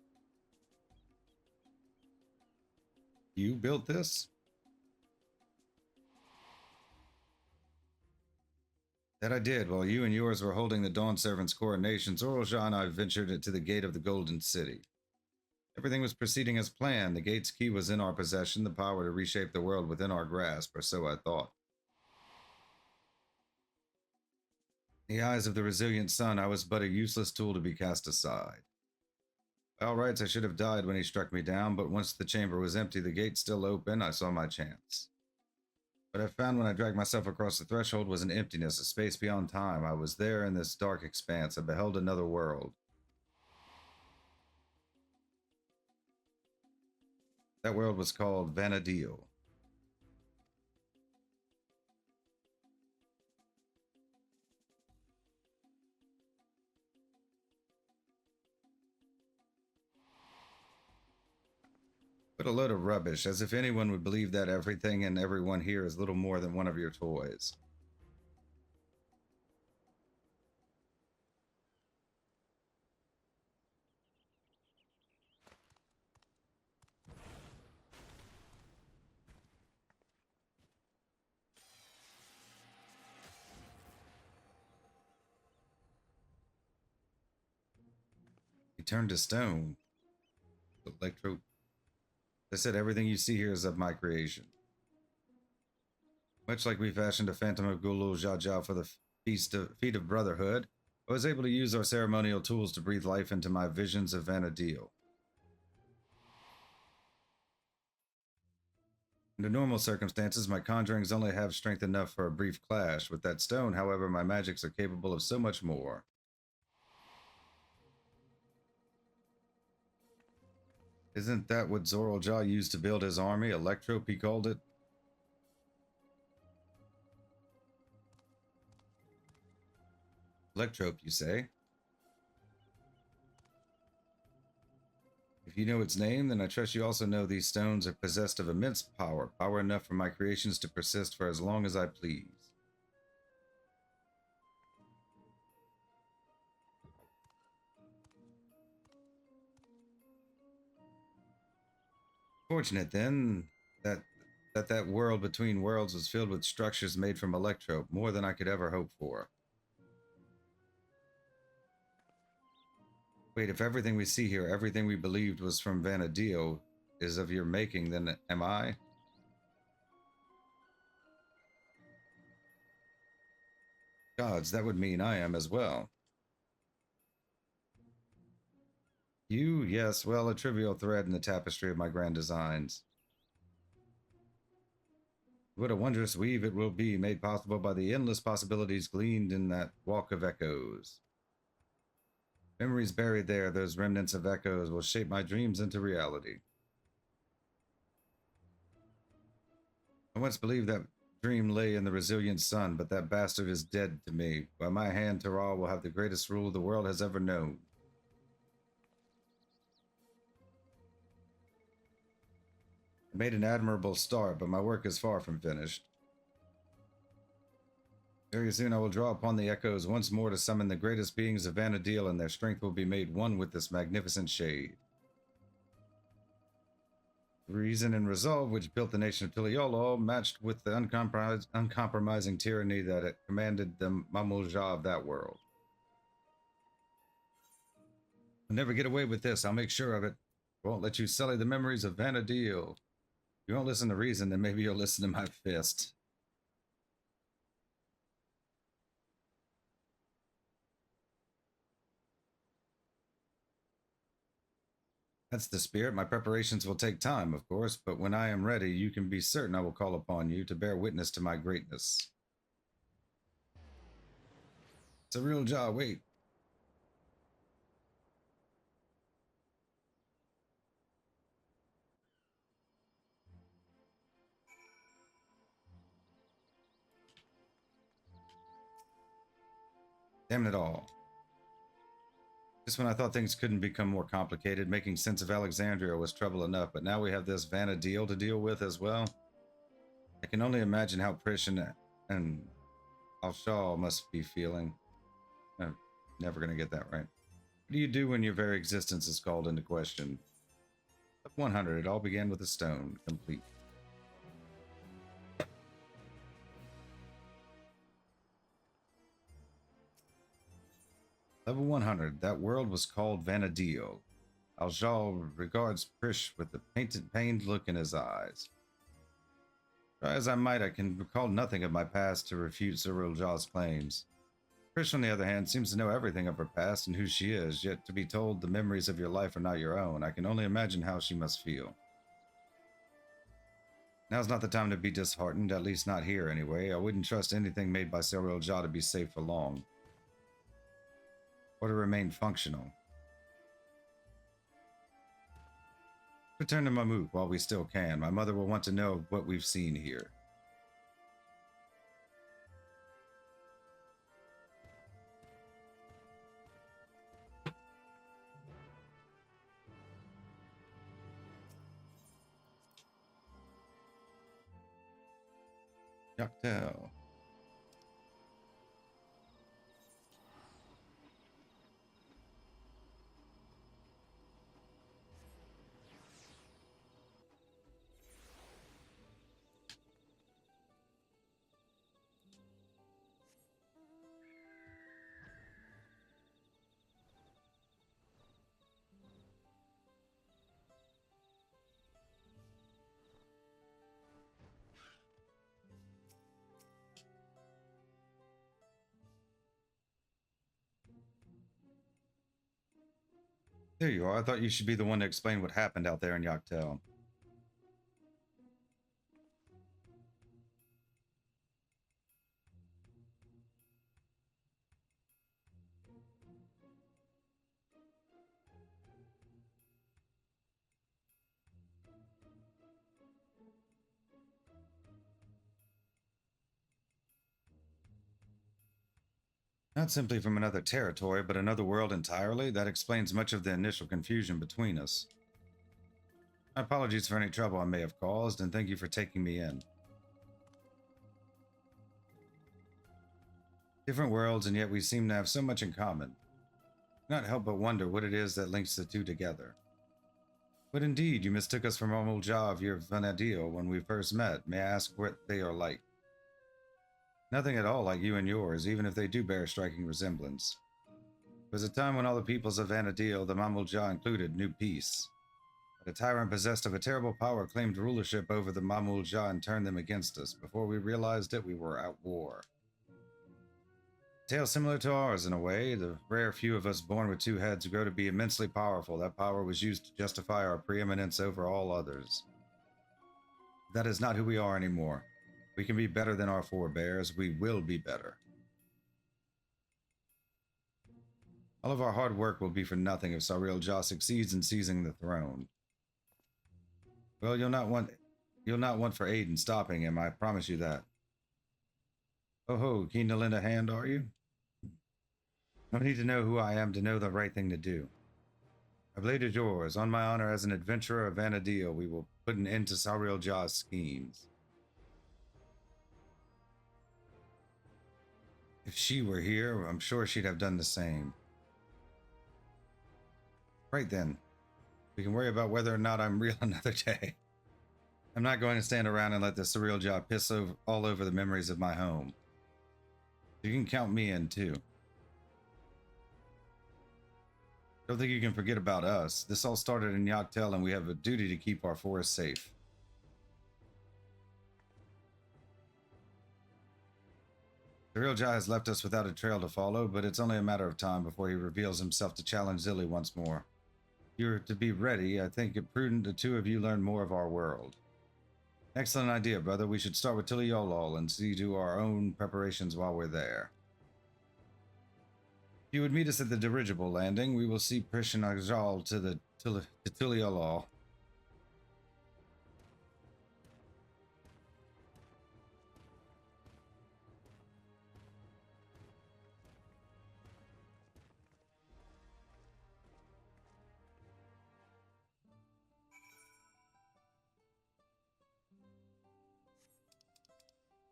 You built this? That I did. While you and yours were holding the Dawn Servants' coronations, Zorolja and I ventured into the gate of the Golden City. Everything was proceeding as planned. The gate's key was in our possession, the power to reshape the world within our grasp, or so I thought. In the eyes of the resilient sun, I was but a useless tool to be cast aside. By all rights, I should have died when he struck me down, but once the chamber was empty, the gate still open, I saw my chance. What I found when I dragged myself across the threshold was an emptiness, a space beyond time. I was there in this dark expanse. I beheld another world. That world was called Vana'diel. What a load of rubbish, as if anyone would believe that everything and everyone here is little more than one of your toys. He turned to stone. Electro. I said everything you see here is of my creation. Much like we fashioned a phantom of Gulu Jaja for the feet of brotherhood, I was able to use our ceremonial tools to breathe life into my visions of Vana'diel. Under normal circumstances, my conjurings only have strength enough for a brief clash. With that stone, however, my magics are capable of so much more. Isn't that what Zorolja used to build his army? Electrope, he called it. Electrope, you say? If you know its name, then I trust you also know these stones are possessed of immense power, power enough for my creations to persist for as long as I please. Fortunate, then, that world between worlds was filled with structures made from electrope, more than I could ever hope for. Wait, if everything we see here, everything we believed was from Vana'diel, is of your making, then am I? Gods, that would mean I am as well. You, yes, well, a trivial thread in the tapestry of my grand designs. What a wondrous weave it will be, made possible by the endless possibilities gleaned in that walk of echoes. Memories buried there, those remnants of echoes, will shape my dreams into reality. I once believed that dream lay in the resilient sun, but that bastard is dead to me. By my hand, Terral will have the greatest rule the world has ever known. I made an admirable start, but my work is far from finished. Very soon I will draw upon the echoes once more to summon the greatest beings of Vana'diel, and their strength will be made one with this magnificent shade. The reason and resolve which built the nation of Tiliolo matched with the uncompromising tyranny that it commanded the Mamulja of that world. I'll never get away with this, I'll make sure of it. I won't let you sully the memories of Vana'diel. If you won't listen to reason, then maybe you'll listen to my fist. That's the spirit. My preparations will take time, of course, but when I am ready, you can be certain I will call upon you to bear witness to my greatness. It's a real job, wait. Damn it all. Just when I thought things couldn't become more complicated, making sense of Alexandria was trouble enough, but now we have this Vana'diel to deal with as well. I can only imagine how Prish and Al-Shaw must be feeling. I'm never going to get that right. What do you do when your very existence is called into question? Up 100, it all began with a stone. Complete. Level 100. That world was called Vana'diel. Al-Shaw regards Prish with a pained look in his eyes. Try as I might, I can recall nothing of my past to refute Cyril Jaw's claims. Prish, on the other hand, seems to know everything of her past and who she is, yet to be told the memories of your life are not your own, I can only imagine how she must feel. Now's not the time to be disheartened, at least not here anyway. I wouldn't trust anything made by Cyril Jaw to be safe for long. Or to remain functional. Return to Mamook while we still can. My mother will want to know what we've seen here. Ducktail. There you are. I thought you should be the one to explain what happened out there in Yaktel. Not simply from another territory, but another world entirely. That explains much of the initial confusion between us. My apologies for any trouble I may have caused, and thank you for taking me in. Different worlds, and yet we seem to have so much in common. Not help but wonder what it is that links the two together. But indeed, you mistook us for Mamulja of your Vana'diel when we first met. May I ask what they are like? Nothing at all like you and yours, even if they do bear a striking resemblance. It was a time when all the peoples of Vana'diel, the Mamulja included, knew peace. But a tyrant possessed of a terrible power claimed rulership over the Mamulja and turned them against us. Before we realized it, we were at war. A tale similar to ours in a way. The rare few of us born with two heads grow to be immensely powerful. That power was used to justify our preeminence over all others. That is not who we are anymore. We can be better than our forebears. We will be better. All of our hard work will be for nothing if Sariel Jah succeeds in seizing the throne. Well, you'll not want for aid in stopping him, I promise you that. Oh ho, keen to lend a hand, are you? No need to know who I am to know the right thing to do. My blade is yours. On my honor as an adventurer of Vana'diel, we will put an end to Sariel Jah's schemes. If she were here, I'm sure she'd have done the same. Right then. We can worry about whether or not I'm real another day. I'm not going to stand around and let the Sariel Jah piss all over the memories of my home. You can count me in, too. Don't think you can forget about us. This all started in Dawntrail, and we have a duty to keep our forest safe. Sariel Jah has left us without a trail to follow, but it's only a matter of time before he reveals himself to challenge Zilly once more. If you're to be ready, I think it prudent the two of you learn more of our world. Excellent idea, brother. We should start with Tuliolol and see to our own preparations while we're there. If you would meet us at the dirigible landing, we will see FFXIV to Tuliolol.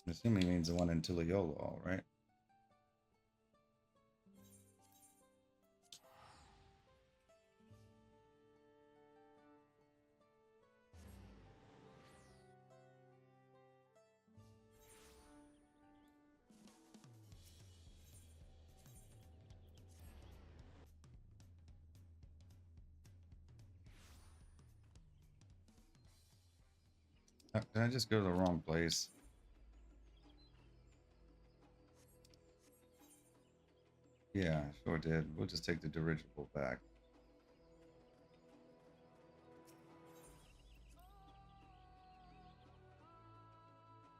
I'm assuming he means the one in Tuliolol, right? Did I just go to the wrong place? Yeah, sure did. We'll just take the dirigible back.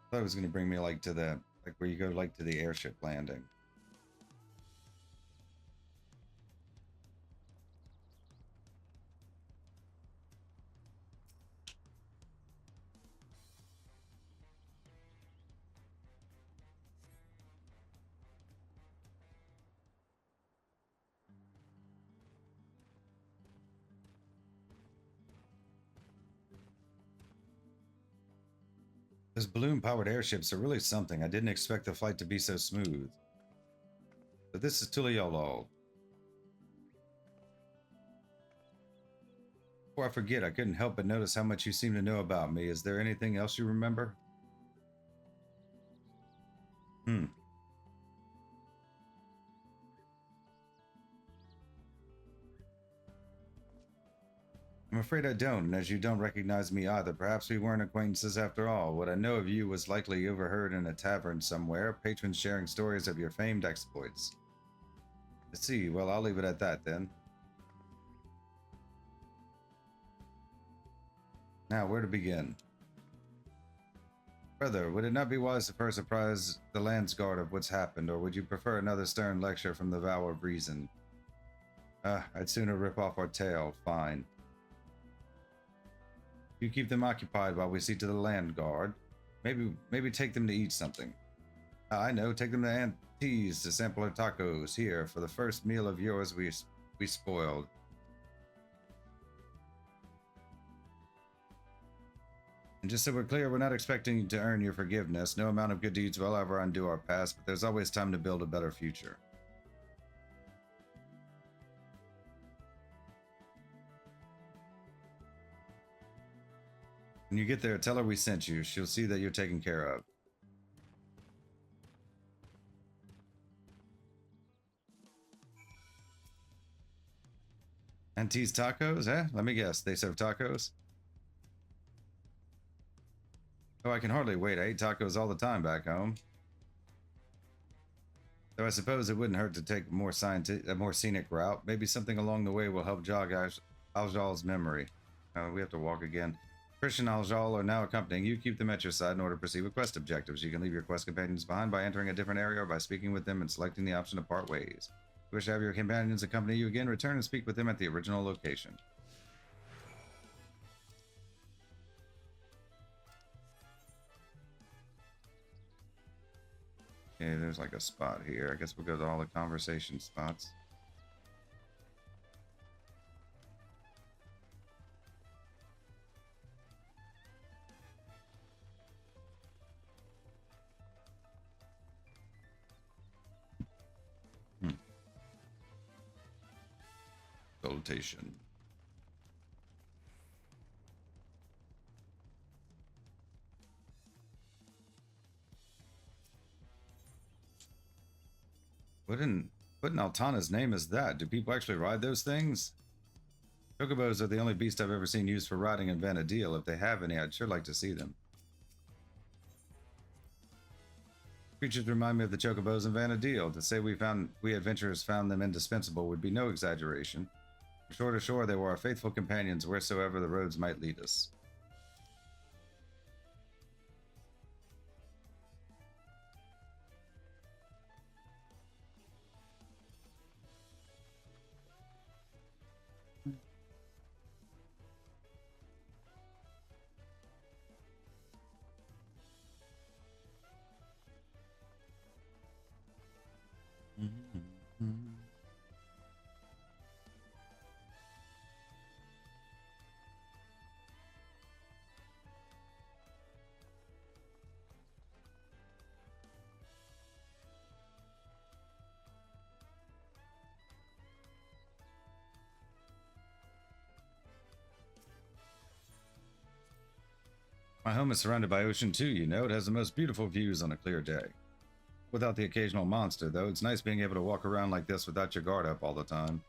I thought it was going to bring me like to the, like where you go like to the airship landing. Those balloon-powered airships are really something. I didn't expect the flight to be so smooth. But this is Tuliolol. Before I forget, I couldn't help but notice how much you seem to know about me. Is there anything else you remember? I'm afraid I don't, and as you don't recognize me either, perhaps we weren't acquaintances after all. What I know of you was likely overheard in a tavern somewhere, patrons sharing stories of your famed exploits. I see. Well, I'll leave it at that then. Now, where to begin? Brother, would it not be wise to first apprise the Landsguard of what's happened, or would you prefer another stern lecture from the Vow of Reason? I'd sooner rip off our tail. Fine. You keep them occupied while we see to the land guard. Maybe take them to eat something. I know, take them to Aunt T's to sample her tacos here for the first meal of yours we spoiled. And just so we're clear, we're not expecting to earn your forgiveness. No amount of good deeds will ever undo our past, but there's always time to build a better future. When you get there, tell her we sent you. She'll see that you're taken care of. Auntie's tacos, eh? Let me guess, they serve tacos? Oh, I can hardly wait. I eat tacos all the time back home. Though I suppose it wouldn't hurt to take a more scenic route. Maybe something along the way will help jog Aljal's memory. We have to walk again. Christian and Aljal are now accompanying you. Keep them at your side in order to proceed with quest objectives. You can leave your quest companions behind by entering a different area or by speaking with them and selecting the option to part ways. Wish to have your companions accompany you again. Return and speak with them at the original location. Okay, there's like a spot here. I guess we'll go to all the conversation spots. Consultation. What in Altana's name is that? Do people actually ride those things? Chocobos are the only beast I've ever seen used for riding in Vana'diel. If they have any, I'd sure like to see them. Creatures remind me of the chocobos in Vana'diel. To say we adventurers found them indispensable would be no exaggeration. From shore to shore, they were our faithful companions wheresoever the roads might lead us. My home is surrounded by ocean too, you know. It has the most beautiful views on a clear day. Without the occasional monster, though, it's nice being able to walk around like this without your guard up all the time.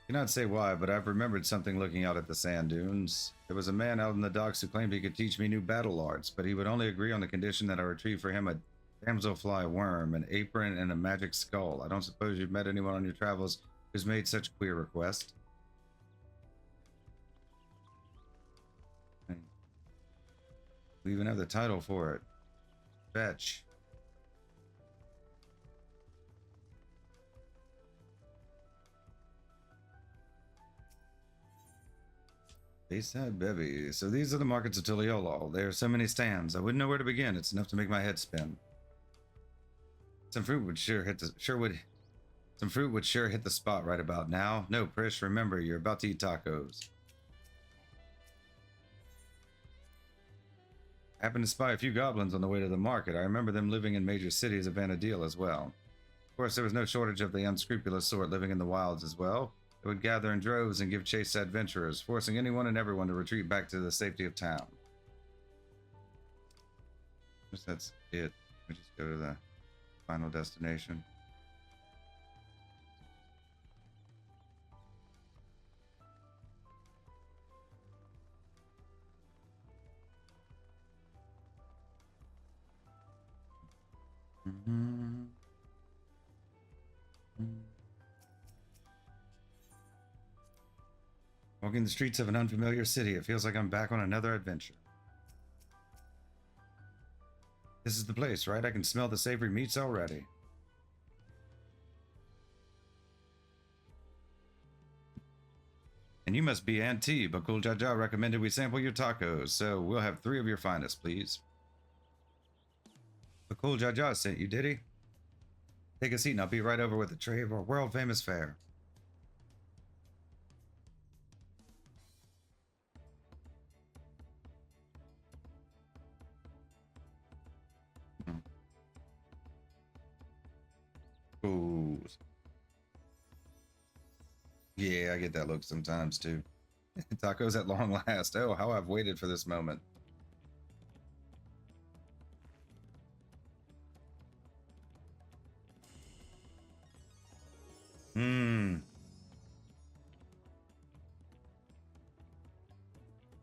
Cannot say why, but I've remembered something looking out at the sand dunes. There was a man out in the docks who claimed he could teach me new battle arts, but he would only agree on the condition that I retrieve for him a damselfly worm, an apron, and a magic skull. I don't suppose you've met anyone on your travels who's made such queer request. We even have the title for it. Fetch. Bayside Bevy. So these are the markets of Tuliolo. There are so many stands. I wouldn't know where to begin. It's enough to make my head spin. Some fruit would sure hit the spot right about now. No, Prish, remember, you're about to eat tacos. Happened to spy a few goblins on the way to the market. I remember them living in major cities of Vana'diel as well. Of course, there was no shortage of the unscrupulous sort living in the wilds as well. They would gather in droves and give chase to adventurers, forcing anyone and everyone to retreat back to the safety of town. I guess that's it. We just go to the final destination. Walking the streets of an unfamiliar city, it feels like I'm back on another adventure. This is the place, right? I can smell the savory meats already. And you must be Auntie, but Cool Jaja recommended we sample your tacos, so we'll have 3 of your finest, please. But Cool Jaja sent you, did he? Take a seat and I'll be right over with a tray of our world-famous fare. Ooh. Yeah, I get that look sometimes too. Tacos at long last. Oh, how I've waited for this moment.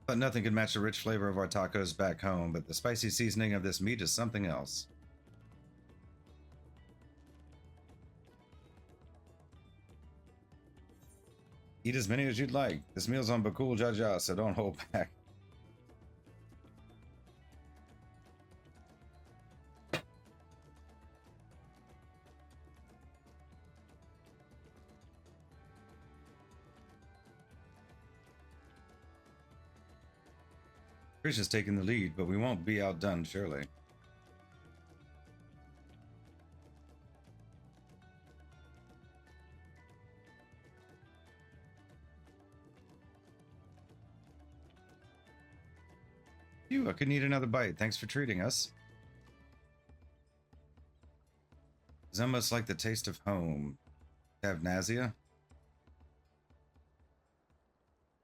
But nothing could match the rich flavor of our tacos back home, but the spicy seasoning of this meat is something else. Eat as many as you'd like. This meal's on Bakul Jaja, so don't hold back. Krish is taking the lead, but we won't be outdone, surely. Phew, I could need another bite. Thanks for treating us. It's almost like the taste of home. Have nausea?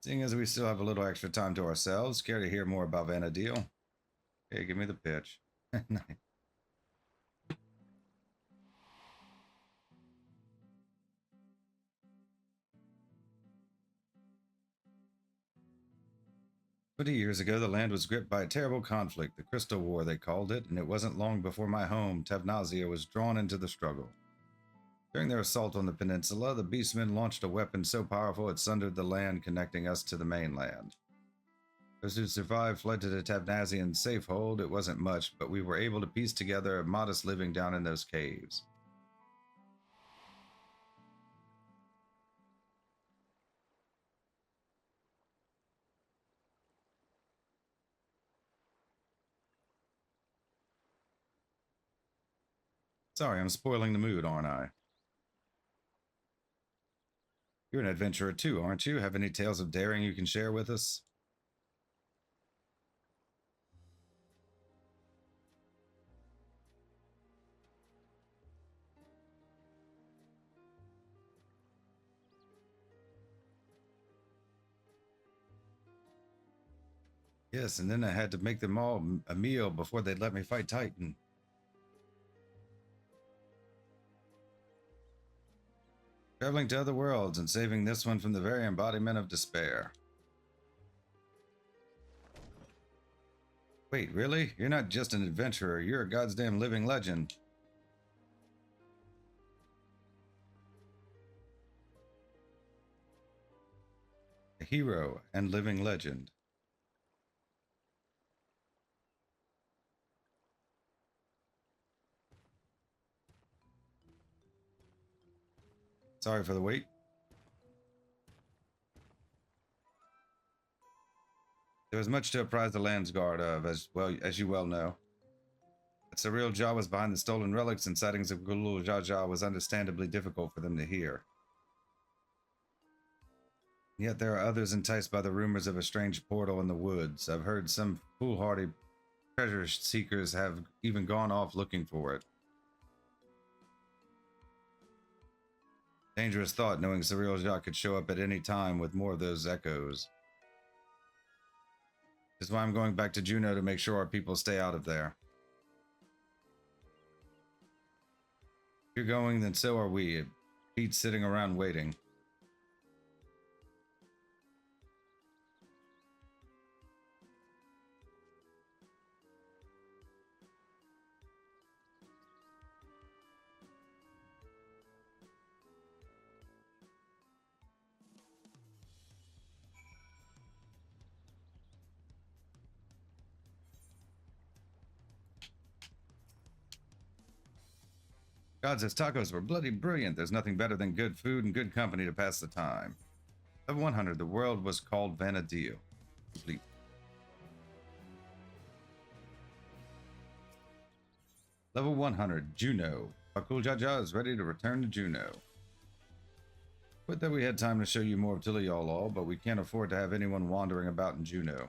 Seeing as we still have a little extra time to ourselves, care to hear more about Vana'diel? Hey, give me the pitch. Nice. Years ago, the land was gripped by a terrible conflict, the Crystal War they called it, and it wasn't long before my home, Tavnazia, was drawn into the struggle. During their assault on the peninsula, the Beastmen launched a weapon so powerful it sundered the land connecting us to the mainland. Those who survived fled to the Tavnazian safe hold. It wasn't much, but we were able to piece together a modest living down in those caves. Sorry, I'm spoiling the mood, aren't I? You're an adventurer too, aren't you? Have any tales of daring you can share with us? Yes, and then I had to make them all a meal before they'd let me fight Titan. Traveling to other worlds and saving this one from the very embodiment of despair. Wait, really? You're not just an adventurer, you're a goddamn living legend. A hero and living legend. Sorry for the wait. There was much to apprise the Landsguard of, as you well know. That Surreal Jaw was behind the stolen relics and sightings of Gulul Jaja was understandably difficult for them to hear. Yet there are others enticed by the rumors of a strange portal in the woods. I've heard some foolhardy treasure seekers have even gone off looking for it. Dangerous thought, knowing Surreal Jaw could show up at any time with more of those echoes. This is why I'm going back to Jeuno to make sure our people stay out of there. If you're going, then so are we. Pete's sitting around waiting. God says tacos were bloody brilliant. There's nothing better than good food and good company to pass the time. Level 100, the world was called Vana'diel. Complete. Level 100, Jeuno. Pakul Jaja is ready to return to Jeuno. Would that we had time to show you more of Tiliolol, but we can't afford to have anyone wandering about in Jeuno.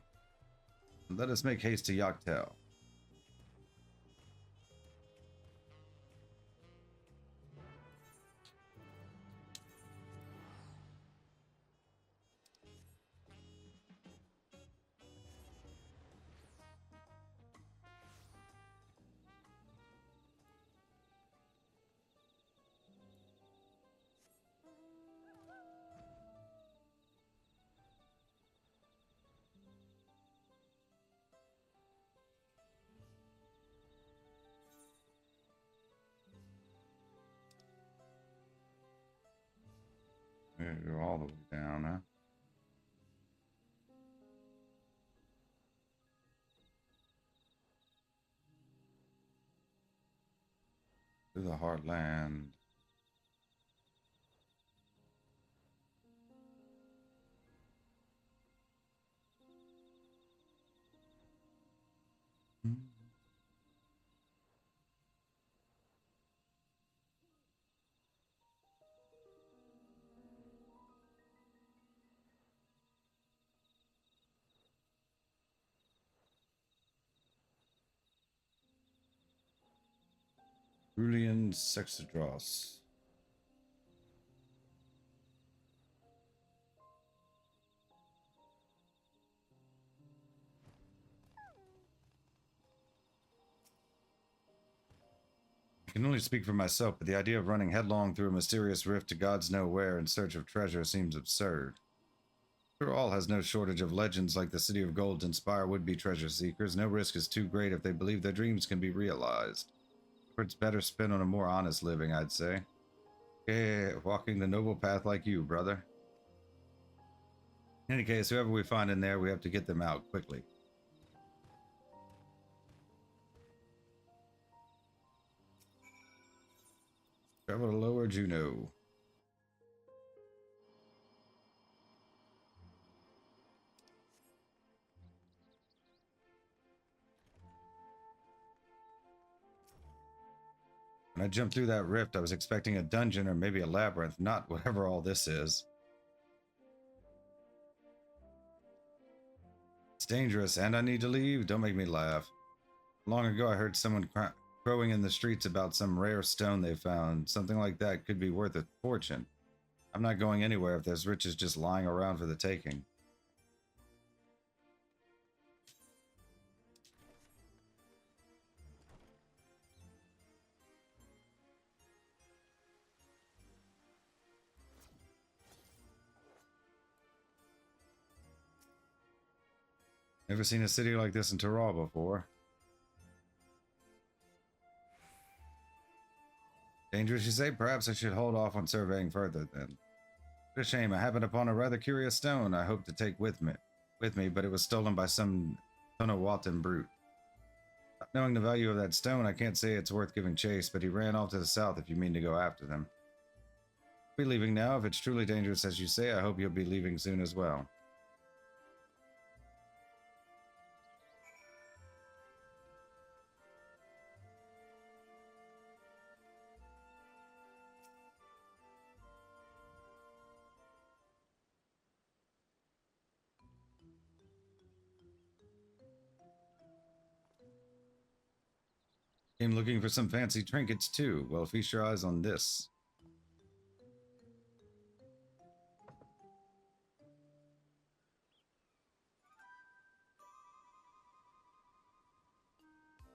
Let us make haste to Yaktel. Go all the way down, huh? To the Heartland. Rulian Sexadros. I can only speak for myself, but the idea of running headlong through a mysterious rift to gods know where in search of treasure seems absurd. After all, has no shortage of legends like the City of Gold to inspire would-be treasure seekers. No risk is too great if they believe their dreams can be realized. It's better spent on a more honest living, I'd say. Yeah, walking the noble path like you, brother. In any case, whoever we find in there, we have to get them out quickly. Travel to Lower Jeuno. When I jumped through that rift, I was expecting a dungeon or maybe a labyrinth, not whatever all this is. It's dangerous, and I need to leave. Don't make me laugh. Long ago, I heard someone crowing in the streets about some rare stone they found. Something like that could be worth a fortune. I'm not going anywhere if there's riches just lying around for the taking. Never seen a city like this in Terral before. Dangerous, you say? Perhaps I should hold off on surveying further then. What a shame. I happened upon a rather curious stone I hoped to take with me, but it was stolen by some Tonawatan brute. Not knowing the value of that stone, I can't say it's worth giving chase, but he ran off to the south if you mean to go after them. I'll be leaving now. If it's truly dangerous as you say, I hope you'll be leaving soon as well. Came looking for some fancy trinkets too. Well, feast your eyes on this.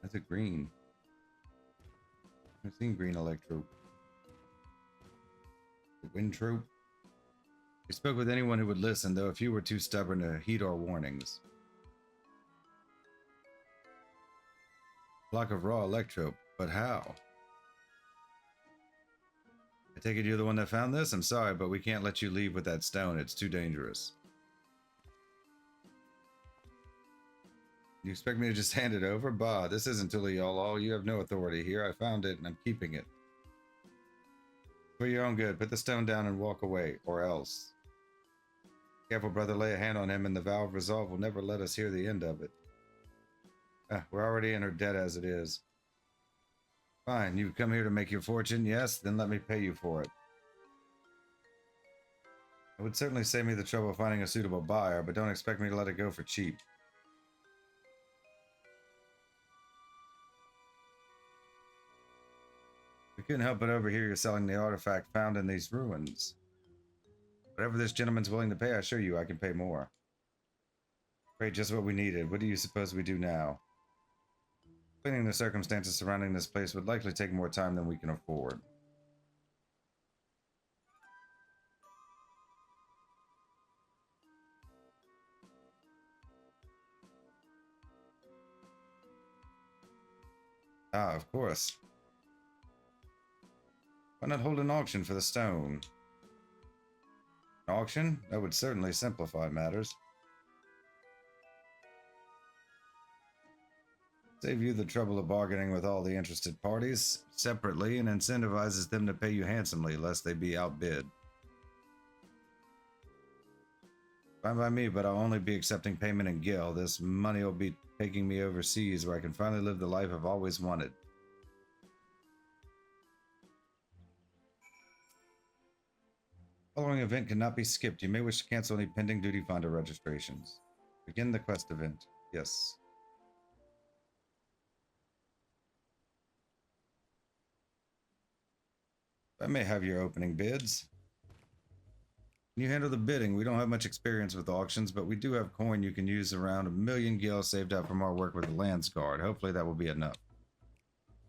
That's a green. I've seen green electro. The wind trope. We spoke with anyone who would listen, though a few were too stubborn to heed our warnings. Block of raw electro, but how? I take it you're the one that found this? I'm sorry, but we can't let you leave with that stone. It's too dangerous. You expect me to just hand it over? Bah, this isn't Tuliolol. You have no authority here. I found it and I'm keeping it. For your own good, put the stone down and walk away, or else. Careful, brother, lay a hand on him and the vow of resolve will never let us hear the end of it. We're already in her debt as it is. Fine, you've come here to make your fortune, yes? Then let me pay you for it. It would certainly save me the trouble of finding a suitable buyer, but don't expect me to let it go for cheap. We couldn't help but overhear you selling the artifact found in these ruins. Whatever this gentleman's willing to pay, I assure you I can pay more. Great, just what we needed. What do you suppose we do now? Explaining the circumstances surrounding this place would likely take more time than we can afford. Ah, of course. Why not hold an auction for the stone? An auction? That would certainly simplify matters. Save you the trouble of bargaining with all the interested parties separately and incentivizes them to pay you handsomely lest they be outbid. Fine by me, but I'll only be accepting payment in gil. This money will be taking me overseas where I can finally live the life I've always wanted. Following event cannot be skipped. You may wish to cancel any pending duty finder registrations. Begin the quest event. Yes. I may have your opening bids. Can you handle the bidding? We don't have much experience with auctions, but we do have coin you can use around 1,000,000 gil saved up from our work with the Lands Guard. Hopefully that will be enough.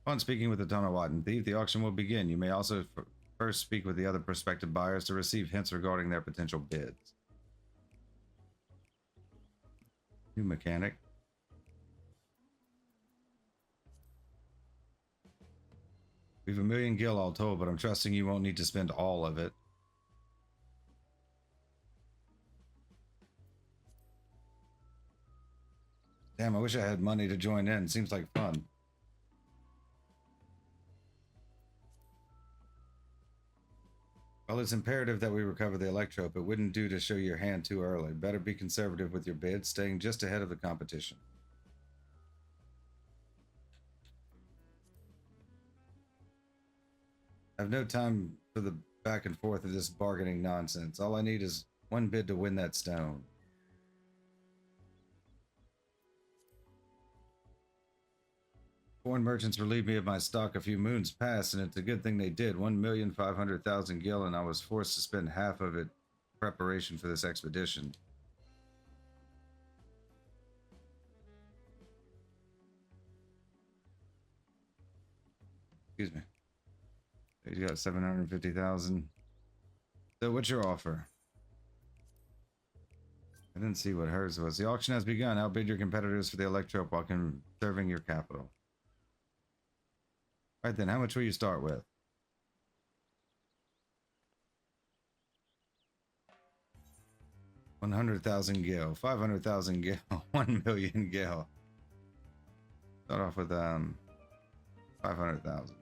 Upon speaking with the Vana'diel thief, the auction will begin. You may also first speak with the other prospective buyers to receive hints regarding their potential bids. New mechanic. We have 1,000,000 gil all told, but I'm trusting you won't need to spend all of it. Damn, I wish I had money to join in. Seems like fun. Well, it's imperative that we recover the Electrope. It wouldn't do to show your hand too early. Better be conservative with your bid, staying just ahead of the competition. I have no time for the back and forth of this bargaining nonsense. All I need is one bid to win that stone. Foreign merchants relieved me of my stock a few moons past, and it's a good thing they did. 1,500,000 gil, and I was forced to spend half of it in preparation for this expedition. Excuse me. You got 750,000. So what's your offer? I didn't see what hers was. The auction has begun. Outbid your competitors for the Electrope while conserving your capital. Right then, how much will you start with? $100,000 gil, 500,000 gil, 1,000,000 gil. Start off with 500,000.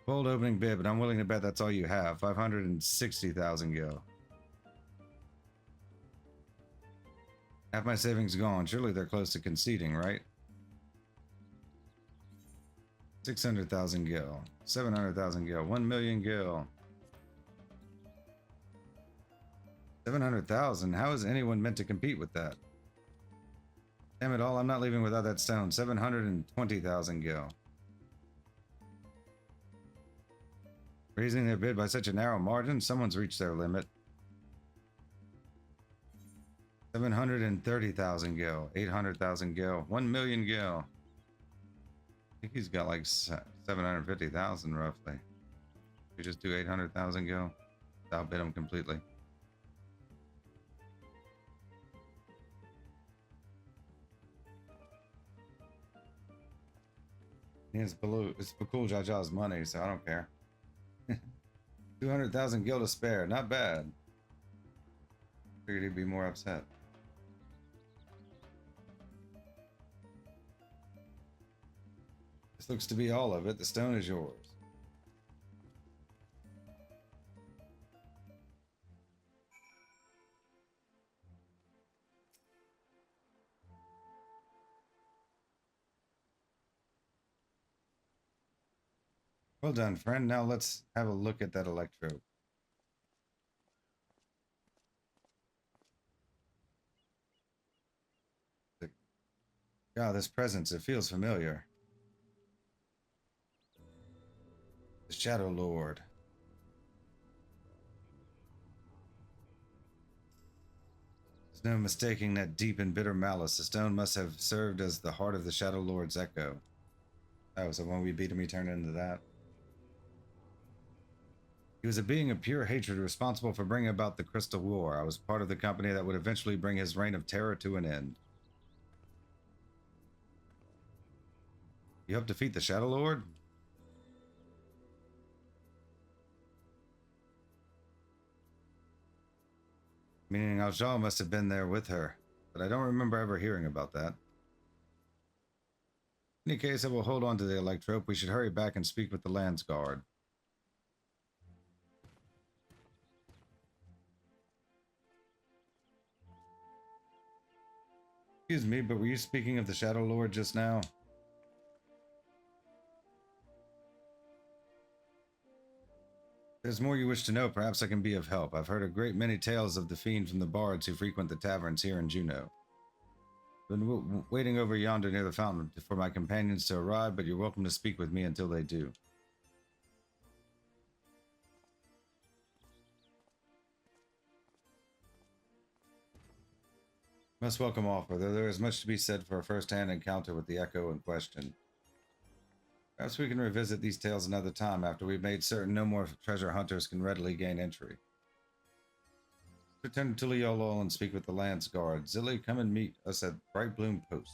Bold opening bid, but I'm willing to bet that's all you have. 560,000 gil. Half my savings gone. Surely they're close to conceding, right? 600,000 gil, 700,000 gil, 1,000,000 gil. 700,000. How is anyone meant to compete with that? Damn it all! I'm not leaving without that stone. 720,000 gil. Raising their bid by such a narrow margin. Someone's reached their limit. 730,000 gil, 800,000 gil, 1,000,000 gil. I think he's got like 750,000 roughly. We just do 800,000 gil. Outbid him completely. It's Bakul Jaja's money, so I don't care. 200,000 gil to spare, not bad. Figured he'd be more upset. This looks to be all of it. The stone is yours. Well done, friend. Now let's have a look at that electrode. God, this presence, it feels familiar. The Shadow Lord. There's no mistaking that deep and bitter malice. The stone must have served as the heart of the Shadow Lord's echo. Oh, so when we beat him, he turned into that. He was a being of pure hatred responsible for bringing about the Crystal War. I was part of the company that would eventually bring his reign of terror to an end. You helped defeat the Shadow Lord? Meaning Aljal must have been there with her, but I don't remember ever hearing about that. In any case, I will hold on to the Electrope. We should hurry back and speak with the Lands Guard. Excuse me, but were you speaking of the Shadow Lord just now? There's more you wish to know. Perhaps I can be of help. I've heard a great many tales of the fiend from the bards who frequent the taverns here in Jeuno. Been waiting over yonder near the fountain for my companions to arrive, but you're welcome to speak with me until they do. Most welcome offer, though there is much to be said for a first-hand encounter with the Echo in question. Perhaps we can revisit these tales another time after we've made certain no more treasure hunters can readily gain entry. Return to Tuliolol and speak with the Lance Guard. Zilly, come and meet us at Bright Bloom Post.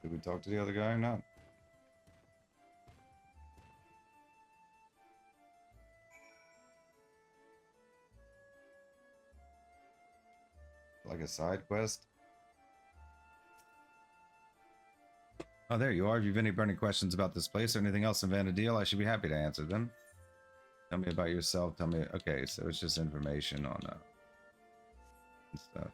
Did we talk to the other guy or not? Like a side quest? Oh, there you are. If you've any burning questions about this place or anything else in Vana'diel, I should be happy to answer them. Tell me about yourself. Tell me... Okay, so it's just information on stuff.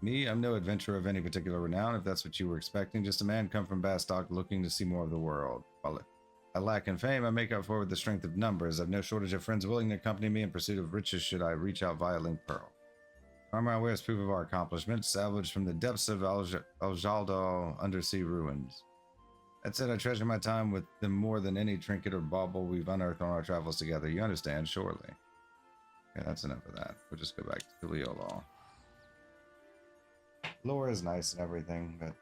Me, I'm no adventurer of any particular renown, if that's what you were expecting. Just a man come from Bastok looking to see more of the world. While I lack in fame, I make up for it with the strength of numbers. I've no shortage of friends willing to accompany me in pursuit of riches should I reach out via Link Pearl. Armor I wear is proof of our accomplishment, salvaged from the depths of Aljaldal undersea ruins. That said, I treasure my time with them more than any trinket or bauble we've unearthed on our travels together. You understand, surely. Okay, that's enough of that. We'll just go back to Tuliolol. Lore is nice and everything, but...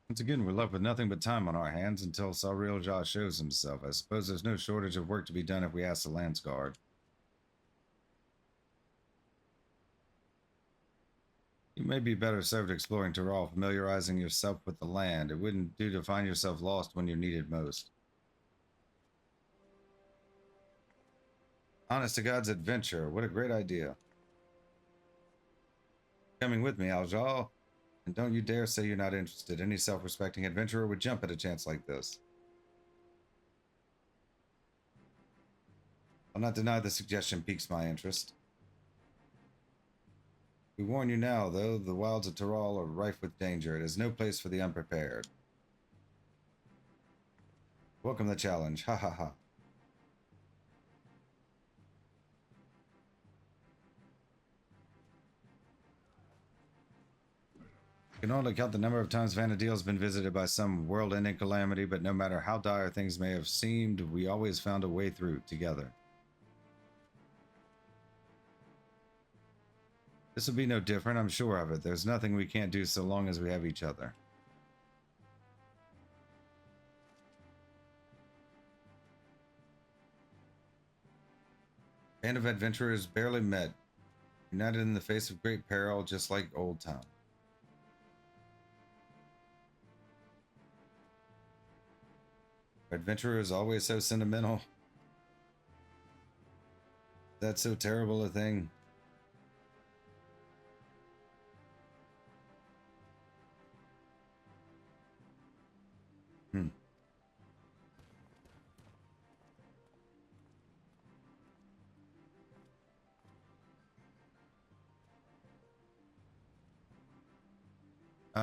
Once again, we're left with nothing but time on our hands until Sauriel Jah shows himself. I suppose there's no shortage of work to be done if we ask the Lance Guard. You may be better served exploring Taral, familiarizing yourself with the land. It wouldn't do to find yourself lost when you're needed most. Honest to God's adventure, what a great idea. Coming with me, Aljal. And don't you dare say you're not interested. Any self-respecting adventurer would jump at a chance like this. I'll not deny the suggestion piques my interest. We warn you now, though, the wilds of Taral are rife with danger. It is no place for the unprepared. Welcome the challenge. Ha ha ha. I can only count the number of times Vana'diel has been visited by some world-ending calamity, but no matter how dire things may have seemed, we always found a way through together. This will be no different, I'm sure of it. There's nothing we can't do so long as we have each other. Band of adventurers barely met, united in the face of great peril, just like Old Town. Adventurer is always so sentimental. That's so terrible a thing.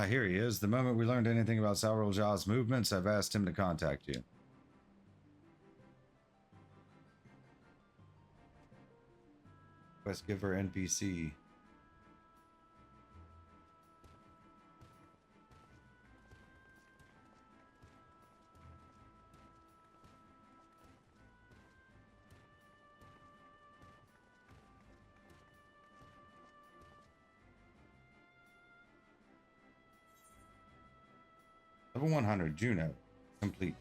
Here he is. The moment we learned anything about Sauriel Jah's movements, I've asked him to contact you. Quest giver NPC. Level 100, Jeuno. Complete.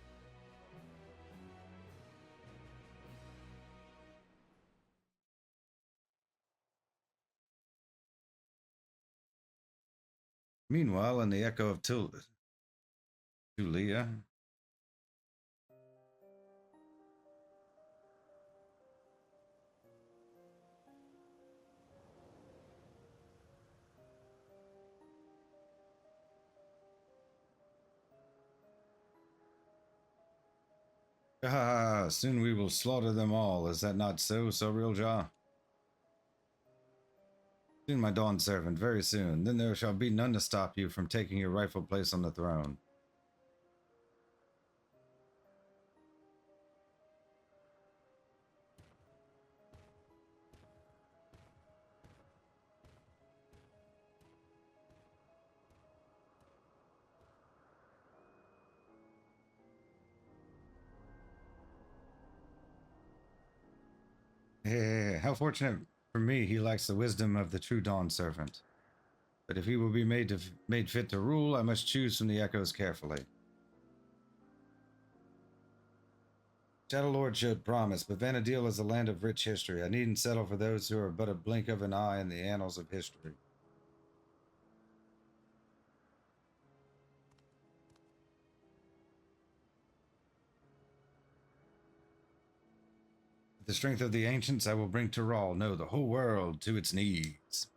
Meanwhile, in the echo of Tulia. Ah, soon we will slaughter them all. Is that not so, Real Jaw? Soon, my Dawn servant, very soon. Then there shall be none to stop you from taking your rightful place on the throne. Hey, how fortunate for me he lacks the wisdom of the true Dawn servant. But if he will be made fit to rule, I must choose from the echoes carefully. Shadow Lord showed promise, but Vana'diel is a land of rich history. I needn't settle for those who are but a blink of an eye in the annals of history. With the strength of the ancients, I will bring Tiral, no, the whole world, to its knees.